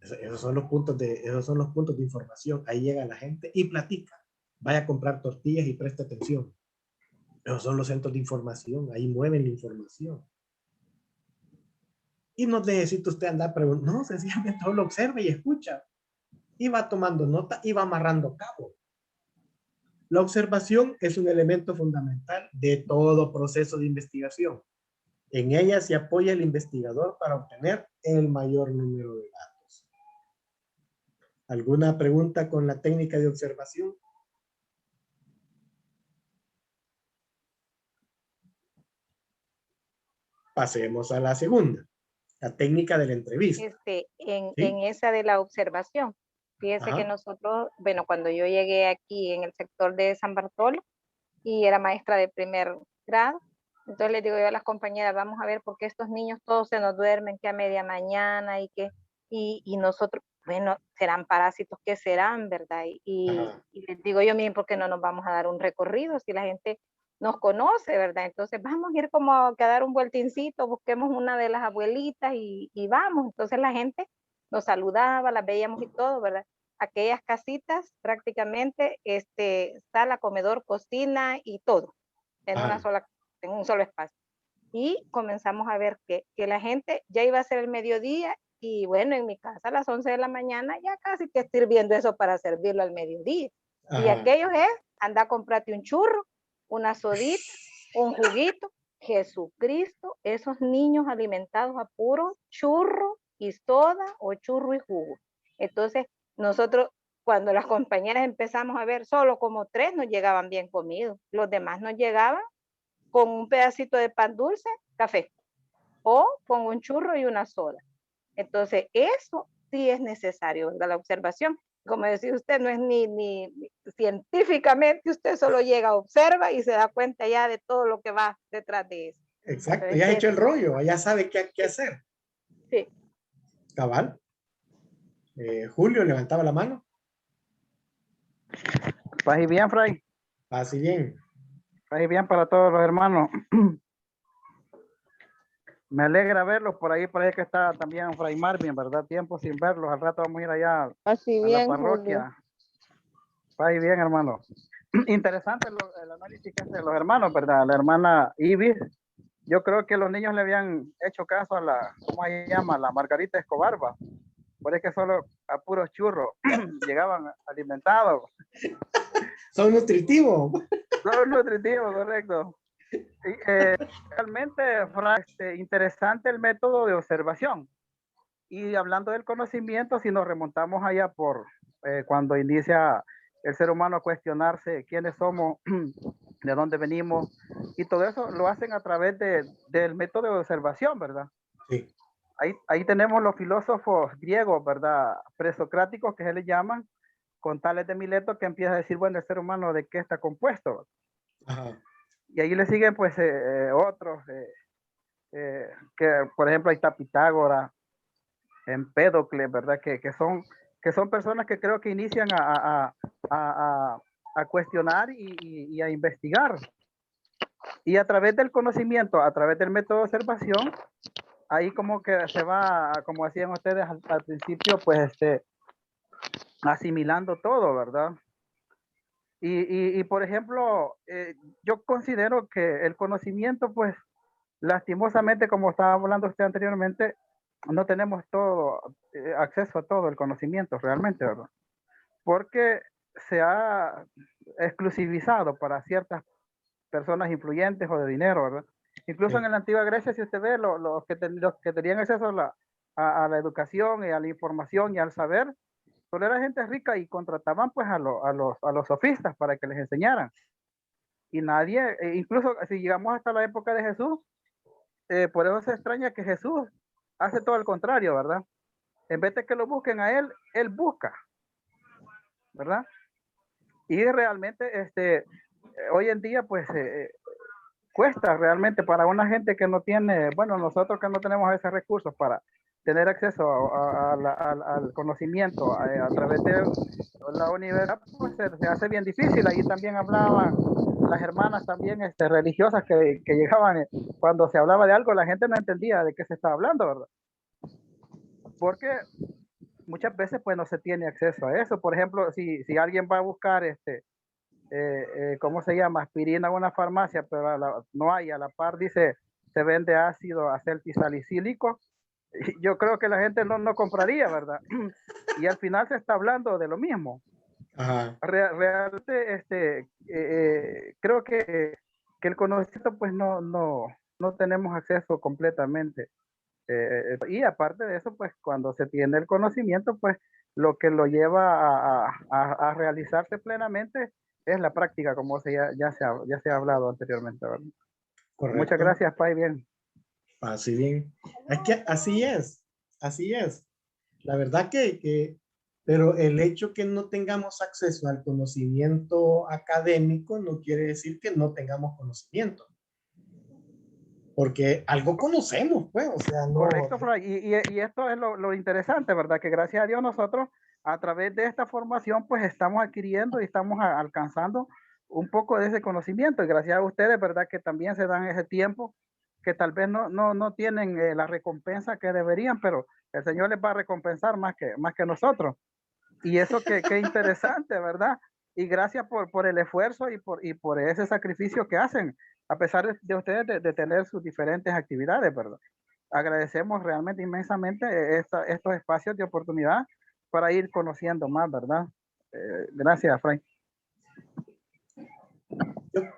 Esos son los puntos de información. Ahí llega la gente y platica. Vaya a comprar tortillas y preste atención. Esos son los centros de información. Ahí mueven la información. Y no necesita usted andar preguntando. No, sencillamente solo observa y escucha. Y va tomando nota y va amarrando cabo. La observación es un elemento fundamental de todo proceso de investigación. En ella se apoya el investigador para obtener el mayor número de datos. ¿Alguna pregunta con la técnica de observación? Pasemos a la segunda, la técnica de la entrevista. En ¿Sí? esa de la observación, fíjese que nosotros, bueno, cuando yo llegué aquí en el sector de San Bartolo y era maestra de primer grado, Entonces les digo yo a las compañeras, vamos a ver por qué estos niños todos se nos duermen, que a media mañana y nosotros, bueno, serán parásitos, ¿qué serán, verdad? Y les digo yo, miren, ¿por qué no nos vamos a dar un recorrido si la gente nos conoce, verdad? Entonces vamos a ir como a dar un vueltincito, busquemos una de las abuelitas y vamos. Entonces la gente nos saludaba, las veíamos y todo, ¿verdad? Aquellas casitas prácticamente, sala, comedor, cocina y todo en una sola, en un solo espacio. Y comenzamos a ver que la gente ya iba a ser el mediodía y bueno, en mi casa a las 11 de la mañana ya casi que estoy viendo eso para servirlo al mediodía. Y aquello es, anda a comprarte un churro, una sodita, un juguito. Jesucristo, esos niños alimentados a puro churro y soda o churro y jugo. Entonces, nosotros, cuando las compañeras empezamos a ver, solo como 3 nos llegaban bien comidos. Los demás nos llegaban con un pedacito de pan dulce, café, o con un churro y una soda. Entonces, eso sí es necesario, ¿verdad? La observación. Como decía usted, no es ni científicamente, usted solo llega, observa y se da cuenta ya de todo lo que va detrás de eso. Exacto, ya ha hecho el rollo, ya sabe qué hacer. Sí. Cabal. Julio levantaba la mano. Paz y bien, Fray. Paz y bien. Paz y bien para todos los hermanos. Me alegra verlos por ahí que está también Fray Marvin, ¿verdad? Tiempo sin verlos, al rato vamos a ir allá Así a bien, la parroquia. Paz y bien, hermano. Interesante el análisis que hace los hermanos, ¿verdad? La hermana Ibis, yo creo que los niños le habían hecho caso a la, ¿cómo se llama? La Margarita Escobar, ¿va? Por eso que solo a puros churros llegaban alimentados. Son nutritivos. Son nutritivos, correcto. Realmente fue interesante el método de observación. Y hablando del conocimiento, si nos remontamos allá por cuando inicia el ser humano a cuestionarse quiénes somos, de dónde venimos, y todo eso lo hacen a través del método de observación, ¿verdad? Sí. Ahí tenemos los filósofos griegos, ¿verdad? Presocráticos, que se les llaman, con Tales de Mileto, que empieza a decir, bueno, el ser humano, ¿de qué está compuesto? Ajá. Y ahí le siguen, pues, otros, que, por ejemplo, ahí está Pitágoras, Empédocles, ¿verdad? Que son personas que creo que inician a cuestionar y a investigar. Y a través del conocimiento, a través del método de observación, ahí como que se va, como decían ustedes al principio, pues asimilando todo, ¿verdad? Y por ejemplo, yo considero que el conocimiento, pues, lastimosamente, como estaba hablando usted anteriormente, no tenemos todo, acceso a todo el conocimiento realmente, ¿verdad? Porque se ha exclusivizado para ciertas personas influyentes o de dinero, ¿verdad? Incluso en la antigua Grecia, si usted ve, los que tenían acceso a la educación y a la información y al saber, solo era gente rica y contrataban pues a los sofistas para que les enseñaran. Y nadie, incluso si llegamos hasta la época de Jesús, por eso se extraña que Jesús hace todo el contrario, ¿verdad? En vez de que lo busquen a él, él busca, ¿verdad? Y realmente, hoy en día, pues, cuesta realmente para una gente que no tiene, bueno, nosotros que no tenemos esos recursos para tener acceso al conocimiento a través de la universidad, pues se hace bien difícil. Ahí también hablaban las hermanas también religiosas que llegaban, cuando se hablaba de algo, la gente no entendía de qué se estaba hablando, ¿verdad? Porque muchas veces pues no se tiene acceso a eso. Por ejemplo, si alguien va a buscar ¿cómo se llama? Aspirina en una farmacia, pero no hay, a la par dice, se vende ácido acetilsalicílico, yo creo que la gente no compraría, ¿verdad? Y al final se está hablando de lo mismo. Ajá. Realmente, creo que el conocimiento, pues no tenemos acceso completamente. Y aparte de eso, pues cuando se tiene el conocimiento, pues lo que lo lleva a realizarse plenamente es la práctica, como ya se ha hablado anteriormente, ¿verdad? Correcto. Muchas gracias, Pai, bien. Así bien. Es que así es. La verdad pero el hecho que no tengamos acceso al conocimiento académico no quiere decir que no tengamos conocimiento. porque algo conocemos, pues, o sea, no. Correcto, Fray. Y esto es lo interesante, ¿verdad? Que gracias a Dios nosotros, a través de esta formación, pues estamos adquiriendo y estamos alcanzando un poco de ese conocimiento. Y gracias a ustedes, ¿verdad? Que también se dan ese tiempo, que tal vez no tienen la recompensa que deberían, pero el Señor les va a recompensar más que nosotros. Y eso qué interesante, ¿verdad? Y gracias por el esfuerzo y por ese sacrificio que hacen, a pesar de ustedes de tener sus diferentes actividades, ¿verdad? Agradecemos realmente inmensamente estos espacios de oportunidad para ir conociendo más, ¿verdad? Gracias, Frank.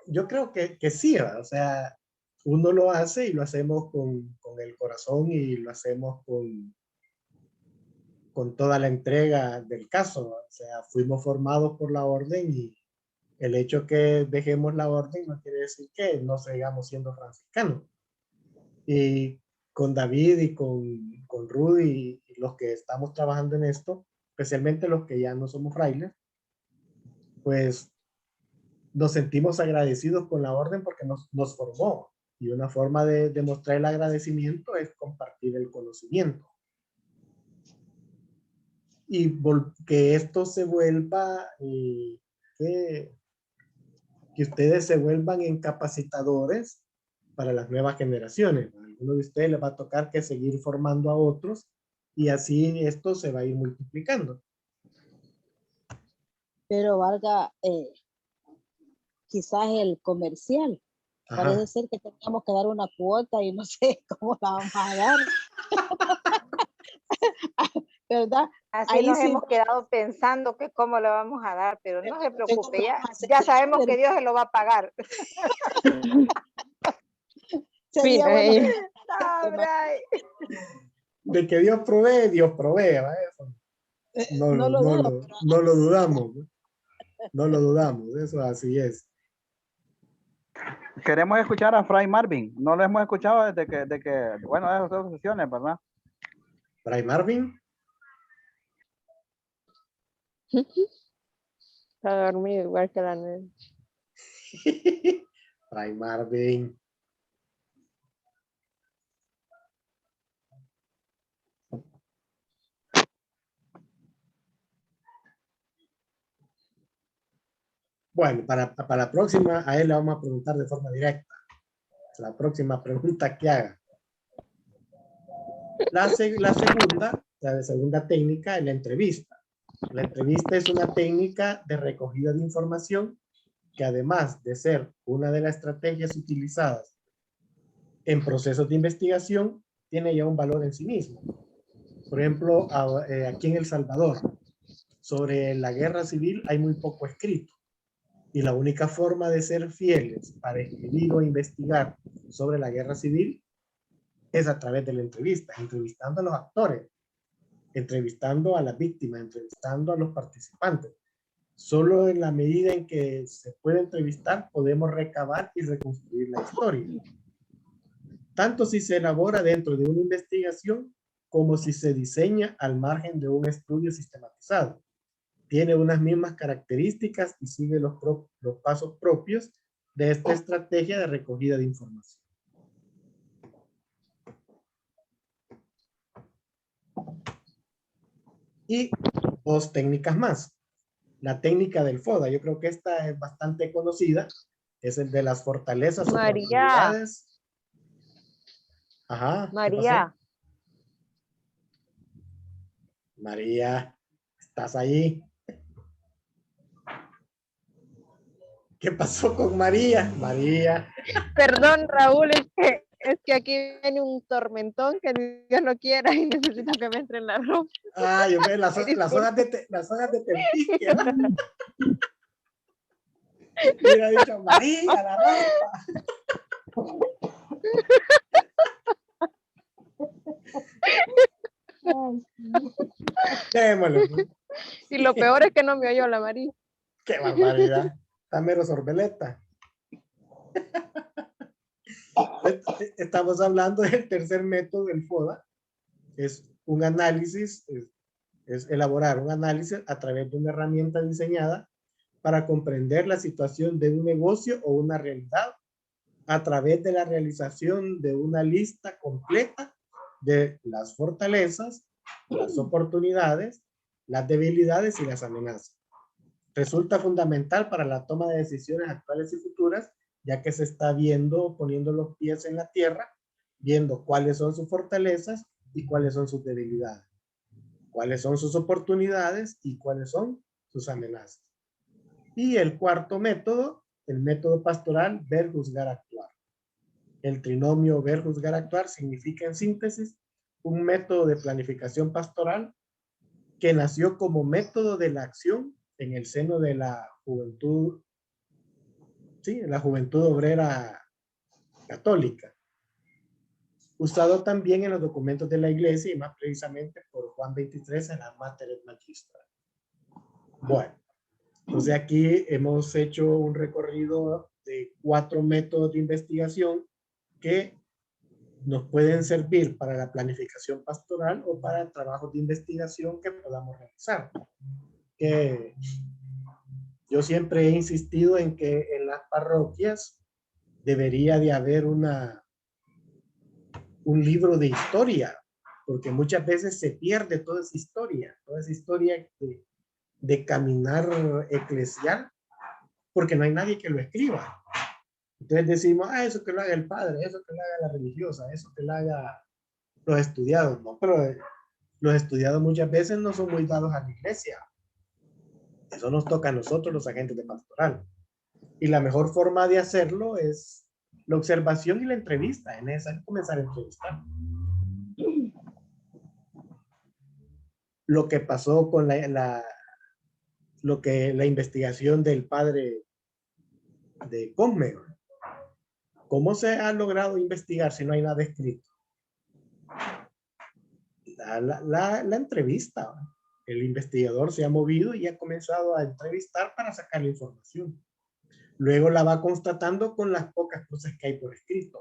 Yo creo que sí, ¿verdad? O sea, uno lo hace y lo hacemos con el corazón y lo hacemos con toda la entrega del caso, ¿verdad? O sea, fuimos formados por la orden y el hecho que dejemos la orden no quiere decir que no sigamos siendo franciscanos. Y con David y con Rudy y los que estamos trabajando en esto, especialmente los que ya no somos frailes, pues nos sentimos agradecidos con la orden porque nos formó. Y una forma de demostrar el agradecimiento es compartir el conocimiento. Y que esto se vuelva, que ustedes se vuelvan en capacitadores para las nuevas generaciones. A algunos de ustedes les va a tocar que seguir formando a otros y así esto se va a ir multiplicando. Pero valga, quizás el comercial. Ajá. Parece ser que teníamos que dar una cuota y no sé cómo la vamos a dar. ¿Verdad? Así Ahí nos sí hemos quedado pensando que cómo le vamos a dar, pero no se preocupe, ya sabemos que Dios se lo va a pagar. sería bueno. De que Dios provee, ¿va? Eso. No lo dudamos. No lo dudamos, eso así es. Queremos escuchar a Fray Marvin. No lo hemos escuchado desde que bueno, de las dos sesiones, ¿verdad? Fray Marvin. Está dormido igual que la nena. Fray Marvin. Bueno, para la próxima a él le vamos a preguntar de forma directa. La próxima pregunta que haga. La segunda técnica es la entrevista. La entrevista es una técnica de recogida de información que además de ser una de las estrategias utilizadas en procesos de investigación, tiene ya un valor en sí mismo. Por ejemplo, aquí en El Salvador, sobre la guerra civil hay muy poco escrito. Y la única forma de ser fieles para escribir o investigar sobre la guerra civil es a través de la entrevista, entrevistando a los actores, entrevistando a las víctimas, entrevistando a los participantes. Solo en la medida en que se puede entrevistar podemos recabar y reconstruir la historia. Tanto si se elabora dentro de una investigación como si se diseña al margen de un estudio sistematizado. Tiene unas mismas características y sigue los pasos propios de esta estrategia de recogida de información. Y dos técnicas más. La técnica del FODA, yo creo que esta es bastante conocida, es el de las fortalezas, oportunidades. Ajá. María. María, ¿estás ahí? ¿Qué pasó con María? María. Perdón, Raúl, es que aquí viene un tormentón que Dios no quiera y necesito que me entre en la ropa. Ah, yo veo las horas de Tempique. Hubiera dicho, María, la ropa. Démosle, pues. Y lo peor es que no me oyó la María. Qué barbaridad. Está mero sorbeleta. Estamos hablando del tercer método del FODA. Es un análisis, es elaborar un análisis a través de una herramienta diseñada para comprender la situación de un negocio o una realidad a través de la realización de una lista completa de las fortalezas, las oportunidades, las debilidades y las amenazas. Resulta fundamental para la toma de decisiones actuales y futuras, ya que se está viendo, poniendo los pies en la tierra, viendo cuáles son sus fortalezas y cuáles son sus debilidades, cuáles son sus oportunidades y cuáles son sus amenazas. Y el cuarto método, el método pastoral, ver, juzgar, actuar. El trinomio ver, juzgar, actuar significa en síntesis un método de planificación pastoral que nació como método de la acción en el seno de la juventud, sí, la juventud obrera católica, usado también en los documentos de la iglesia y más precisamente por Juan 23 en la Mater et Magistra. Bueno, entonces aquí hemos hecho un recorrido de 4 métodos de investigación que nos pueden servir para la planificación pastoral o para trabajos de investigación que podamos realizar. Que yo siempre he insistido en que en las parroquias debería de haber un libro de historia, porque muchas veces se pierde toda esa historia de caminar eclesial, porque no hay nadie que lo escriba. Entonces decimos, eso que lo haga el padre, eso que lo haga la religiosa, eso que lo haga los estudiados, no, pero los estudiados muchas veces no son muy dados a la iglesia. Eso nos toca a nosotros, los agentes de pastoral. Y la mejor forma de hacerlo es la observación y la entrevista. Es necesario comenzar a entrevistar. Lo que pasó con la investigación del padre de Cosme. ¿Cómo se ha logrado investigar si no hay nada escrito? La entrevista. El investigador se ha movido y ha comenzado a entrevistar para sacar la información. Luego la va constatando con las pocas cosas que hay por escrito.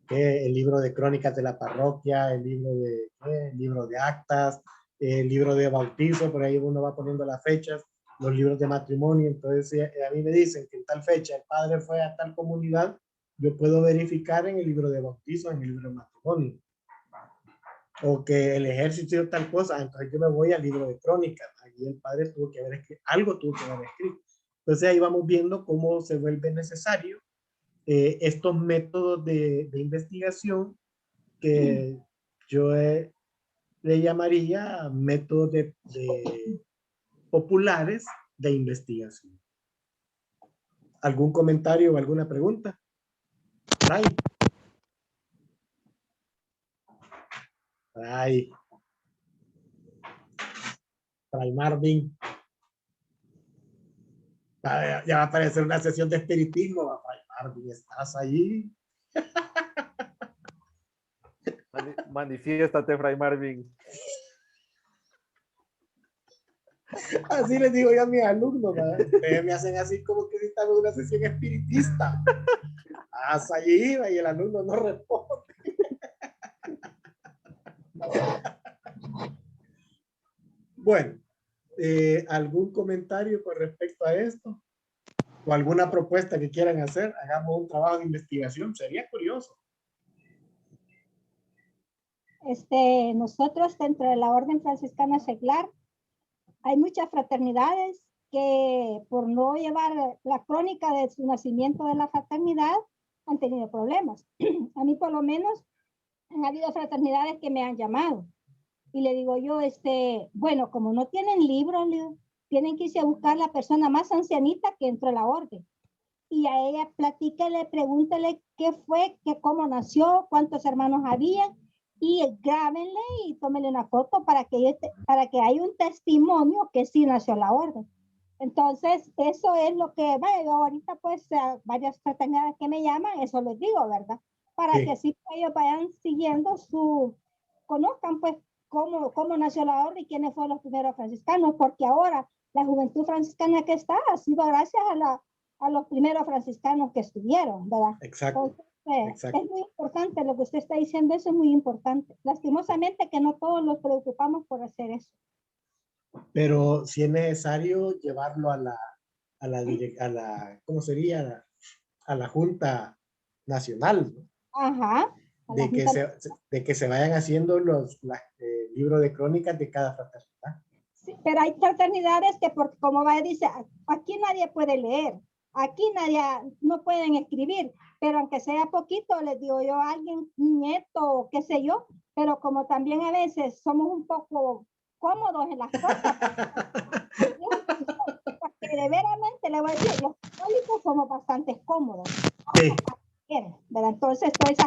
El libro de crónicas de la parroquia, el libro de actas, el libro de bautizo, por ahí uno va poniendo las fechas, los libros de matrimonio. Entonces a mí me dicen que en tal fecha el padre fue a tal comunidad, yo puedo verificar en el libro de bautizo, en el libro de matrimonio. O que el ejército hizo tal cosa, entonces yo me voy al libro de crónicas, allí el padre tuvo que haber escrito, algo tuvo que haber escrito. Entonces ahí vamos viendo cómo se vuelve necesario estos métodos de investigación que yo le llamaría métodos populares de investigación. ¿Algún comentario o alguna pregunta? Fray Marvin. Ya va a aparecer una sesión de espiritismo. Fray Marvin, ¿estás allí? Manifiéstate, Fray Marvin. Así les digo yo a mis alumnos, ¿verdad? Ustedes me hacen así como que si están en una sesión espiritista. Hasta allí iba y el alumno no responde. Bueno, ¿algún comentario con respecto a esto? ¿O alguna propuesta que quieran hacer? Hagamos un trabajo de investigación, sería curioso. Nosotros dentro de la Orden Franciscana Seglar hay muchas fraternidades que por no llevar la crónica de su nacimiento de la fraternidad han tenido problemas. A mí por lo menos han habido fraternidades que me han llamado y le digo yo, bueno, como no tienen libros, tienen que irse a buscar la persona más ancianita que entró a la orden. Y a ella platíquele, pregúntele qué fue, cómo nació, cuántos hermanos había, y grábenle y tómenle una foto para que haya un testimonio que sí nació la orden. Entonces, eso es lo que, vaya, ahorita pues varias fraternidades que me llaman, eso les digo, ¿verdad? Para que así ellos vayan siguiendo conozcan pues cómo nació la orden y quiénes fueron los primeros franciscanos, porque ahora la juventud franciscana que está ha sido gracias a los primeros franciscanos que estuvieron, ¿verdad? Exacto. Exacto. Es muy importante lo que usted está diciendo, eso es muy importante. Lastimosamente que no todos nos preocupamos por hacer eso. Pero si es necesario llevarlo a la ¿cómo sería? a la Junta Nacional, ¿no? Ajá. a la Junta- de que se vayan haciendo los libros de crónicas de cada fraternidad. Sí, pero hay fraternidades que, como va dice, aquí nadie puede leer, aquí nadie, no pueden escribir, pero aunque sea poquito, les digo yo a alguien, un nieto, qué sé yo, pero como también a veces somos un poco cómodos en las cosas, porque de veramente le voy a decir, los católicos somos bastante cómodos. Sí. ¿Verdad? Entonces, toda esa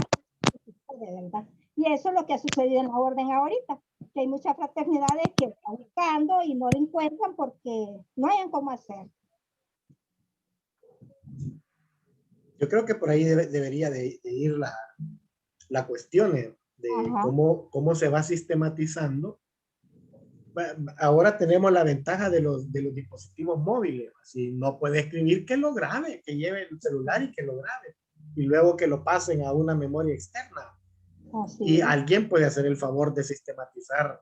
de verdad. Y eso es lo que ha sucedido en la orden ahorita, que hay muchas fraternidades que están buscando y no lo encuentran porque no hayan cómo hacer. Yo creo que por ahí debería de ir la cuestión de cómo se va sistematizando. Ahora tenemos la ventaja de los dispositivos móviles. Si no puede escribir, que lo grabe, que lleve el celular y que lo grabe. Y luego que lo pasen a una memoria externa. Y alguien puede hacer el favor de sistematizar.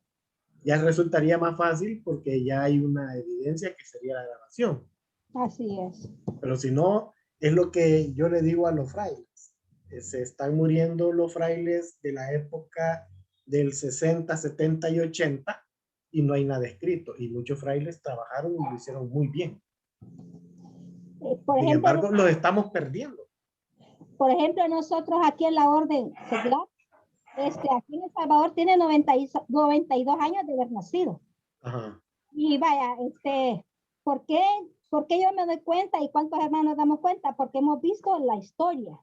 Ya resultaría más fácil porque ya hay una evidencia que sería la grabación. Así es. Pero si no, es lo que yo le digo a los frailes. Se están muriendo los frailes de la época del 60, 70 y 80 y no hay nada escrito. Y muchos frailes trabajaron y lo hicieron muy bien. Sin embargo, los estamos perdiendo. Por ejemplo, nosotros aquí en la orden seglar, aquí en El Salvador tiene 92 años de haber nacido. Ajá. Y vaya, ¿por qué yo me doy cuenta y cuántos hermanos damos cuenta? Porque hemos visto la historia,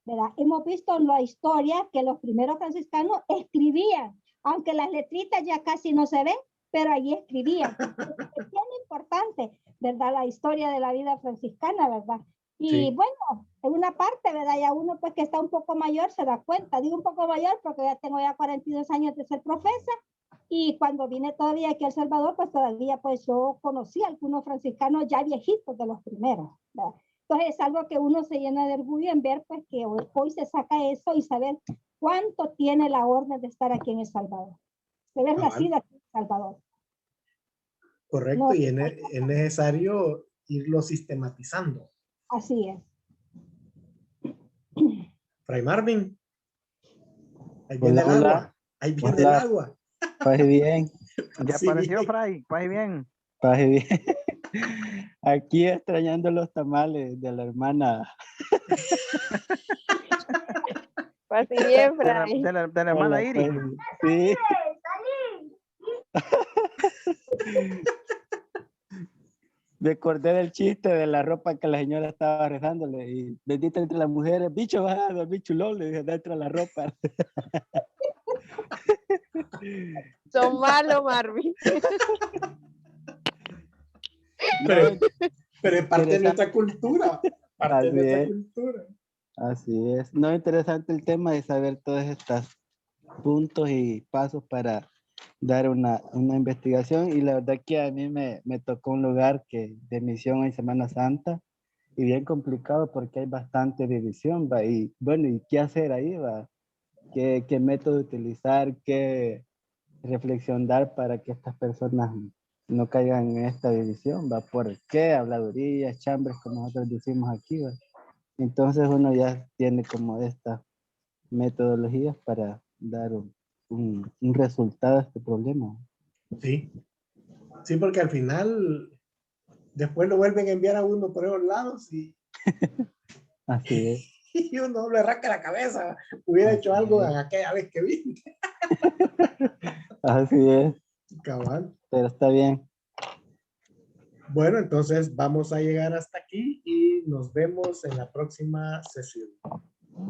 ¿verdad? Hemos visto la historia que los primeros franciscanos escribían, aunque las letritas ya casi no se ven, pero allí escribían. Es bien importante, ¿verdad? La historia de la vida franciscana, ¿verdad? Y sí. Bueno, en una parte, ¿verdad? Ya uno pues que está un poco mayor se da cuenta. Digo un poco mayor porque ya tengo ya 42 años de ser profesa. Y cuando vine todavía aquí a El Salvador, pues todavía pues yo conocí a algunos franciscanos ya viejitos de los primeros, ¿verdad? Entonces es algo que uno se llena de orgullo en ver pues que hoy se saca eso y saber cuánto tiene la orden de estar aquí en El Salvador. De haber nacido aquí en El Salvador. Correcto, no, y es necesario irlo sistematizando. Así es. Fray Marvin. Ahí viene el agua. Ahí viene el agua. Paje bien. Ya apareció Fray. Paje bien. Paje bien. Aquí extrañando los tamales de la hermana. Paje bien, Fray. De la hermana Hola, Iris. Sí. Me acordé del chiste de la ropa que la señora estaba rezándole y bendita entre las mujeres, bicho vas a dormir chulón, le dije dentro de la ropa. Son malos, Marvin. Pero es parte de nuestra cultura. Parte de nuestra cultura. Así es. No, interesante el tema de saber todos estos puntos y pasos para dar una investigación, y la verdad que a mí me tocó un lugar que de misión en Semana Santa y bien complicado porque hay bastante división, ¿va? Y bueno, ¿y qué hacer ahí, va? ¿Qué método utilizar? ¿Qué reflexión dar para que estas personas no caigan en esta división, va? ¿Por qué? Habladurías, chambres, como nosotros decimos aquí, va. Entonces uno ya tiene como estas metodologías para dar un resultado a este problema. Sí. Sí, porque al final después lo vuelven a enviar a uno por esos lados y Así es. Y uno le arranca la cabeza. Hubiera hecho algo en aquella vez que vine. Así es. Cabal. Pero está bien. Bueno, entonces vamos a llegar hasta aquí y nos vemos en la próxima sesión.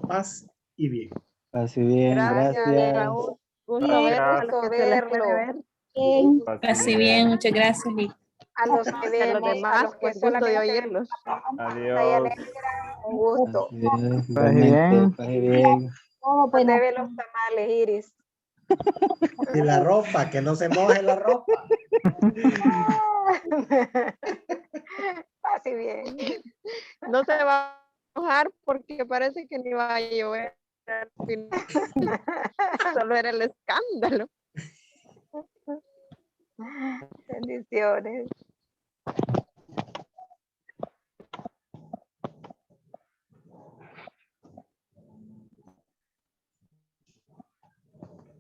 Paz y bien. Así bien, gracias. Raúl. Gusto verlo. Así bien, muchas gracias. A los que ven, los demás, a los que pues gusto de solamente oírlos. Adiós. un gusto. Paje bien. ¿Dónde ve los tamales, Iris? Y la ropa, que no se moje la ropa. Así bien. No se va a mojar porque parece que ni va a llover. Solo era el escándalo. Bendiciones.